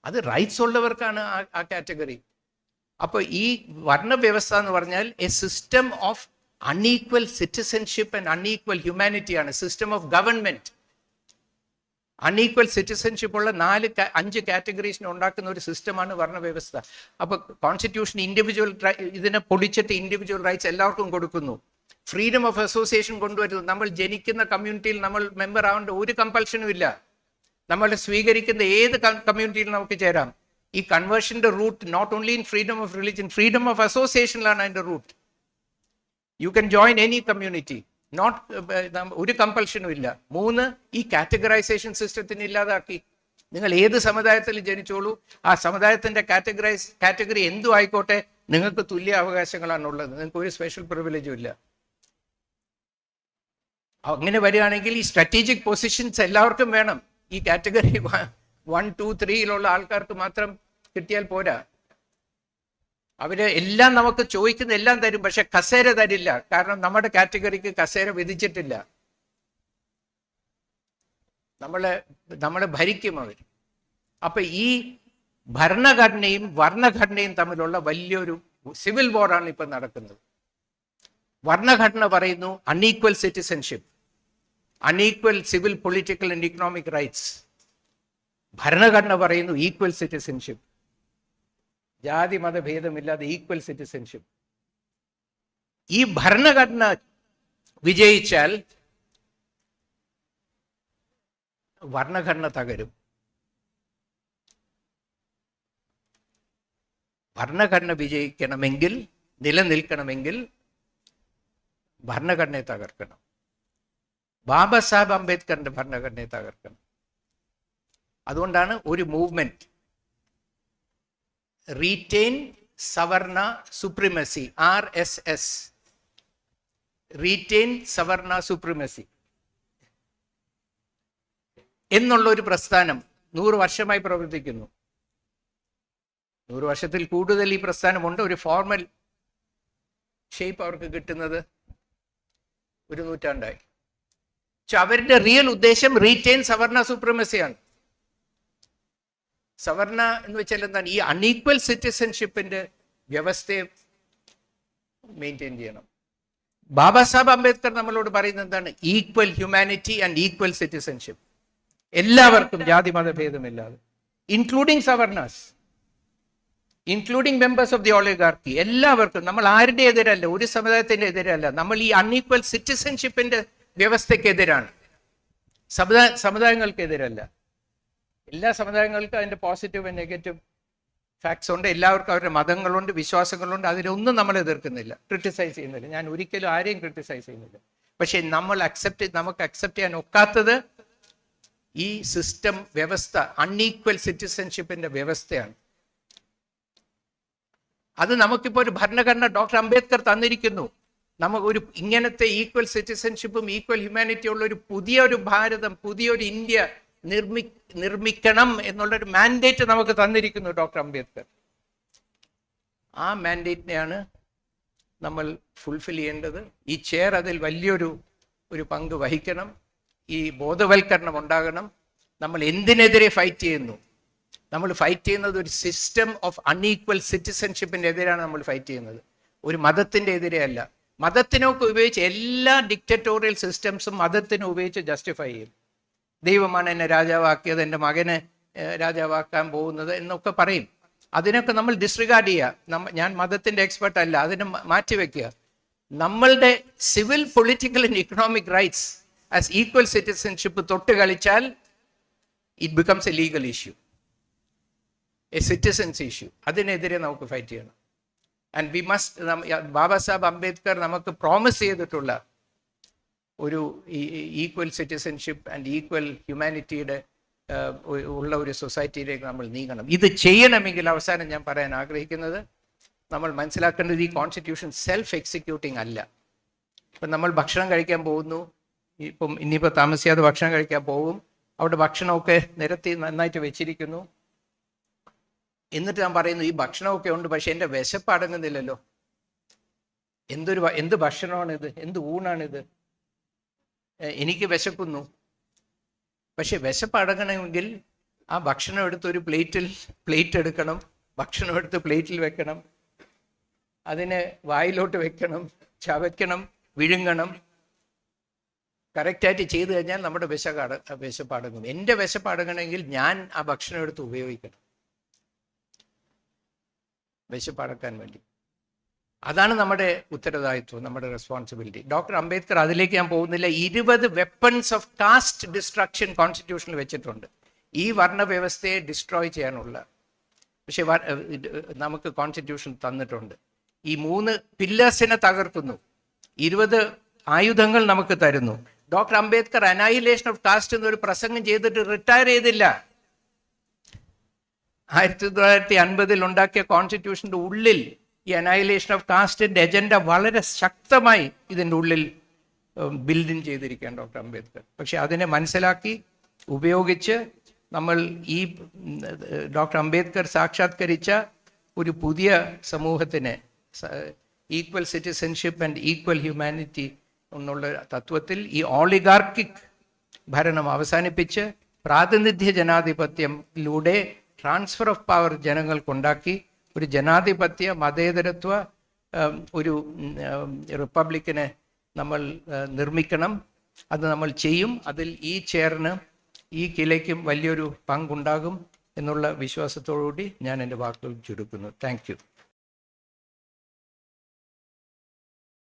A: അത് റൈറ്റ്സ് ഉള്ളവർക്കാണ് ആ കാറ്റഗറി. അപ്പോൾ ഈ വർണ്ണവ്യവസ്ഥ എന്ന് പറഞ്ഞാൽ a system of unequal citizenship and unequal ഹ്യൂമാനിറ്റിയാണ്. System of government unequal citizenship ഉള്ള 4-5 കാറ്റഗറീസിനെ ഉണ്ടാക്കുന്ന ഒരു സിസ്റ്റമാണ് വർണ്ണവ്യവസ്ഥ. അപ്പോൾ കോൺസ്റ്റിറ്റ്യൂഷൻ ഇൻഡിവിജ്വൽ ഇതിനെ പൊളിച്ചിട്ട് ഇൻഡിവിജ്വൽ റൈറ്റ്സ് എല്ലാവർക്കും കൊടുക്കുന്നു. ഫ്രീഡം ഓഫ് അസോസിയേഷൻ കൊണ്ടുവരുന്നു. നമ്മൾ ജനിക്കുന്ന കമ്മ്യൂണിറ്റിയിൽ നമ്മൾ മെമ്പർ ആവേണ്ട ഒരു കമ്പൽഷനും ഇല്ല. നമ്മൾ സ്വീകരിക്കുന്ന ഏത് കമ്മ്യൂണിറ്റിയിൽ നമുക്ക് ചേരാം. ഈ കൺവേർഷന്റെ root not only in freedom of religion, freedom of അസോസിയേഷനിലാണ് അതിന്റെ root. You can join any community, not ഒരു കമ്പൽഷനും ഇല്ല. 3, ഈ കാറ്റഗറൈസേഷൻ സിസ്റ്റത്തിന് ഇല്ലാതാക്കി. നിങ്ങൾ ഏത് സമുദായത്തിൽ ജനിച്ചോളൂ, ആ സമുദായത്തിന്റെ കാറ്റഗറി എന്തു ആയിക്കോട്ടെ, നിങ്ങൾക്ക് തുല്യ അവകാശങ്ങളാണുള്ളത്. നിങ്ങൾക്ക് ഒരു സ്പെഷ്യൽ പ്രിവിലേജും ഇല്ല. അങ്ങനെ വരികയാണെങ്കിൽ ഈ സ്ട്രാറ്റജിക് പൊസിഷൻസ് എല്ലാവർക്കും വേണം. ഈ കാറ്റഗറി 1, 2, 3യിലുള്ള ആൾക്കാർക്ക് മാത്രം കിട്ടിയാൽ പോരാ. അവര് എല്ലാം നമുക്ക് ചോദിക്കുന്ന എല്ലാം തരും, പക്ഷെ കസേര തരില്ല. കാരണം നമ്മുടെ കാറ്റഗറിക്ക് കസേര വിധിച്ചിട്ടില്ല. നമ്മളെ ഭരിക്കും അവർ. അപ്പൊ ഈ ഭരണഘടനയും വർണ്ണഘടനയും തമ്മിലുള്ള വലിയൊരു സിവിൽ വാറാണ് ഇപ്പൊ നടക്കുന്നത്. വർണ്ണഘടന പറയുന്നു unequal citizenship, unequal civil, political and economic rights. ഭരണഘടന പറയുന്നു ഈക്വൽ സിറ്റിസൺഷിപ്പ്, ജാതി മതഭേദമില്ലാതെ ഈക്വൽ സിറ്റിസൺഷിപ്പ്. ഈ ഭരണഘടന വിജയിച്ചാൽ വർണ്ണഘടന തകരും. ഭരണഘടന വിജയിക്കണമെങ്കിൽ, നിലനിൽക്കണമെങ്കിൽ ഭരണഘടനയെ തകർക്കണം. ബാബാ സാഹേബ് അംബേദ്കറിന്റെ ഭരണഘടനയെ തകർക്കണം. അതുകൊണ്ടാണ് ഒരു മൂവ്മെന്റ് റീറ്റെയിൻ സവർണ സുപ്രീമസി, RSS, റീറ്റെയിൻ സവർണ സുപ്രീമസി എന്നുള്ള ഒരു പ്രസ്ഥാനം 100 വർഷമായി പ്രവർത്തിക്കുന്നു. 100 വർഷത്തിൽ കൂടുതൽ ഈ പ്രസ്ഥാനമുണ്ട്. ഒരു ഫോർമൽ ഷേപ്പ് അവർക്ക് കിട്ടുന്നത് 1 നൂറ്റാണ്ടായി. പക്ഷെ അവരുടെ റിയൽ ഉദ്ദേശം റീറ്റെയിൻ സവർണ സുപ്രീമസിയാണ്. സവർണ എന്ന് വെച്ചാൽ എന്താണ്? ഈ അൺഈക്വൽ സിറ്റിസൺഷിപ്പിന്റെ വ്യവസ്ഥയെ മെയിൻറ്റെയിൻ ചെയ്യണം. ബാബാ സാഹേബ് അംബേദ്കർ നമ്മളോട് പറയുന്നത് എന്താണ്? Equal humanity and equal citizenship. എല്ലാവർക്കും ജാതി മതഭേദമില്ലാതെ, including savarnas, including members of the oligarchy. എല്ലാവർക്കും. നമ്മൾ ആരുടെ എതിരല്ല, ഒരു സമുദായത്തിന്റെ എതിരല്ല. നമ്മൾ ഈ അൺഈക്വൽ സിറ്റിസൺഷിപ്പിന്റെ വ്യവസ്ഥയ്ക്കെതിരാണ്, സമുദായങ്ങൾക്കെതിരല്ല. എല്ലാ സമുദായങ്ങൾക്കും അതിന്റെ പോസിറ്റീവ് ആൻഡ് നെഗറ്റീവ് ഫാക്ട്സ് ഉണ്ട്. എല്ലാവർക്കും അവരുടെ മതങ്ങളുണ്ട്, വിശ്വാസങ്ങളുണ്ട്. അതിലൊന്നും നമ്മൾ എതിർക്കുന്നില്ല, ക്രിട്ടിസൈസ് ചെയ്യുന്നില്ല. ഞാൻ ഒരിക്കലും ആരെയും ക്രിട്ടിസൈസ് ചെയ്യുന്നില്ല. പക്ഷെ നമുക്ക് അക്സെപ്റ്റ് ചെയ്യാൻ ഒക്കാത്തത് ഈ സിസ്റ്റം, വ്യവസ്ഥ, അൺഈക്വൽ സിറ്റിസൺഷിപ്പിന്റെ വ്യവസ്ഥയാണ്. അത് നമുക്കിപ്പോൾ ഒരു ഭരണഘടന ഡോക്ടർ അംബേദ്കർ തന്നിരിക്കുന്നു. നമുക്കൊരു ഇങ്ങനത്തെ ഈക്വൽ സിറ്റിസൺഷിപ്പും ഈക്വൽ ഹ്യൂമാനിറ്റി ഉള്ള ഒരു പുതിയൊരു ഭാരതം, പുതിയൊരു ഇന്ത്യ നിർമ്മിക്കണം എന്നുള്ളൊരു മാൻഡേറ്റ് നമുക്ക് തന്നിരിക്കുന്നു ഡോക്ടർ അംബേദ്കർ. ആ മാൻഡേറ്റിനെയാണ് നമ്മൾ ഫുൾഫിൽ ചെയ്യേണ്ടത്. ഈ ചെയർ അതിൽ വലിയൊരു പങ്ക് വഹിക്കണം. ഈ ബോധവൽക്കരണം ഉണ്ടാകണം. നമ്മൾ എന്തിനെതിരെ ഫൈറ്റ് ചെയ്യുന്നു? നമ്മൾ ഫൈറ്റ് ചെയ്യുന്നത് ഒരു സിസ്റ്റം ഓഫ് അൺഈക്വൽ സിറ്റിസൺഷിപ്പിൻ്റെ എതിരാണ് നമ്മൾ ഫൈറ്റ് ചെയ്യുന്നത്, ഒരു മതത്തിൻ്റെ എതിരെയല്ല. മതത്തിനൊക്കെ ഉപയോഗിച്ച് എല്ലാ ഡിക്റ്ററ്റോറിയൽ സിസ്റ്റംസും മതത്തിനെ ഉപയോഗിച്ച് ജസ്റ്റിഫൈ ചെയ്യും. ദൈവമാണ് എന്നെ രാജാവാക്കിയത്, എൻ്റെ മകനെ രാജാവാക്കാൻ പോകുന്നത് എന്നൊക്കെ പറയും. അതിനൊക്കെ നമ്മൾ ഡിസ്റിഗാർഡ് ചെയ്യുക. ഞാൻ മതത്തിൻ്റെ എക്സ്പെർട്ട് അല്ല, അതിനെ മാറ്റിവെക്കുക. നമ്മളുടെ civil, political and economic rights as equal citizenship തൊട്ട് കളിച്ചാൽ it becomes A legal issue, A citizens issue. അതിനെതിരെ നമുക്ക് ഫൈറ്റ് ചെയ്യണം. And we must, Baba Saheb Ambedkar നമുക്ക് പ്രോമിസ് ചെയ്തിട്ടുള്ള ഒരു ഈക്വൽ സിറ്റിസൺഷിപ്പ് ആൻഡ് ഈക്വൽ ഹ്യൂമാനിറ്റിയുടെ ഉള്ള ഒരു സൊസൈറ്റിയിലേക്ക് നമ്മൾ നീങ്ങണം. ഇത് ചെയ്യണമെങ്കിൽ അവസാനം ഞാൻ പറയാൻ ആഗ്രഹിക്കുന്നത്, നമ്മൾ മനസ്സിലാക്കേണ്ടത് ഈ കോൺസ്റ്റിറ്റ്യൂഷൻ സെൽഫ് എക്സിക്യൂട്ടിംഗ് അല്ല. ഇപ്പം നമ്മൾ ഭക്ഷണം കഴിക്കാൻ പോകുന്നു, ഇനിയിപ്പോൾ താമസിയാതെ ഭക്ഷണം കഴിക്കാൻ പോകും, അവിടെ ഭക്ഷണമൊക്കെ നിരത്തി നന്നായിട്ട് വെച്ചിരിക്കുന്നു. എന്നിട്ട് ഞാൻ പറയുന്നു ഈ ഭക്ഷണമൊക്കെ ഉണ്ട്, പക്ഷെ എൻ്റെ വിശപ്പ് അടങ്ങുന്നില്ലല്ലോ. എന്ത് ഭക്ഷണമാണിത്, എന്ത് ഊണാണിത്, എനിക്ക് വിശക്കുന്നു. പക്ഷെ വിശപ്പ് അടങ്ങണമെങ്കിൽ ആ ഭക്ഷണം എടുത്ത് ഒരു പ്ലേറ്റ് എടുക്കണം, ഭക്ഷണം എടുത്ത് പ്ലേറ്റിൽ വെക്കണം, അതിനെ വായിലോട്ട് വെക്കണം, ചവയ്ക്കണം, വിഴുങ്ങണം. കറക്റ്റായിട്ട് ചെയ്തു കഴിഞ്ഞാൽ നമ്മുടെ വിശപ്പ് അടങ്ങും. എൻ്റെ വിശപ്പ് അടങ്ങണമെങ്കിൽ ഞാൻ ആ ഭക്ഷണം എടുത്ത് ഉപയോഗിക്കണം, വിശപ്പ് അടക്കാൻ വേണ്ടി. അതാണ് നമ്മുടെ ഉത്തരവാദിത്വം, നമ്മുടെ റെസ്പോൺസിബിലിറ്റി. ഡോക്ടർ അംബേദ്കർ, അതിലേക്ക് ഞാൻ പോകുന്നില്ല, 20 വെപ്പൺസ് ഓഫ് കാസ്റ്റ് ഡിസ്ട്രക്ഷൻ കോൺസ്റ്റിറ്റ്യൂഷനിൽ വെച്ചിട്ടുണ്ട്, ഈ വർണ്ണവ്യവസ്ഥയെ ഡിസ്ട്രോയ് ചെയ്യാനുള്ള. പക്ഷെ നമുക്ക് കോൺസ്റ്റിറ്റ്യൂഷൻ തന്നിട്ടുണ്ട്. ഈ 3 പില്ലേഴ്സിനെ തകർക്കുന്നു, 20 ആയുധങ്ങൾ നമുക്ക് തരുന്നു. ഡോക്ടർ അംബേദ്കർ അനൈലേഷൻ ഓഫ് കാസ്റ്റ് എന്നൊരു പ്രസംഗം ചെയ്തിട്ട് റിട്ടയർ ചെയ്തില്ല. 1950 ഉണ്ടാക്കിയ കോൺസ്റ്റിറ്റ്യൂഷൻ്റെ ഉള്ളിൽ ഈ അനൈലേഷൻ ഓഫ് കാസ്റ്റിൻ്റെ എജൻഡ വളരെ ശക്തമായി ഇതിൻ്റെ ഉള്ളിൽ ബിൽഡിൻ ചെയ്തിരിക്കുകയാണ് ഡോക്ടർ അംബേദ്കർ. പക്ഷെ അതിനെ മനസ്സിലാക്കി ഉപയോഗിച്ച് നമ്മൾ ഈ ഡോക്ടർ അംബേദ്കർ സാക്ഷാത്കരിച്ച ഒരു പുതിയ സമൂഹത്തിനെ, equal citizenship and equal humanity എന്നുള്ള തത്വത്തിൽ ഈ ഓളിഗാർക്കിക് ഭരണം അവസാനിപ്പിച്ച് പ്രാതിനിധ്യ ജനാധിപത്യത്തിലൂടെ ട്രാൻസ്ഫർ ഓഫ് പവർ ജനങ്ങൾക്കുണ്ടാക്കി ഒരു ജനാധിപത്യ മതേതരത്വ ഒരു റിപ്പബ്ലിക്കിനെ നമ്മൾ നിർമ്മിക്കണം. അത് നമ്മൾ ചെയ്യും. അതിൽ ഈ ചെയറിന്, ഈ കിലയ്ക്കും വലിയൊരു പങ്കുണ്ടാകും എന്നുള്ള വിശ്വാസത്തോടുകൂടി ഞാൻ എൻ്റെ വാക്കുകൾ ചുരുക്കുന്നു. Thank you.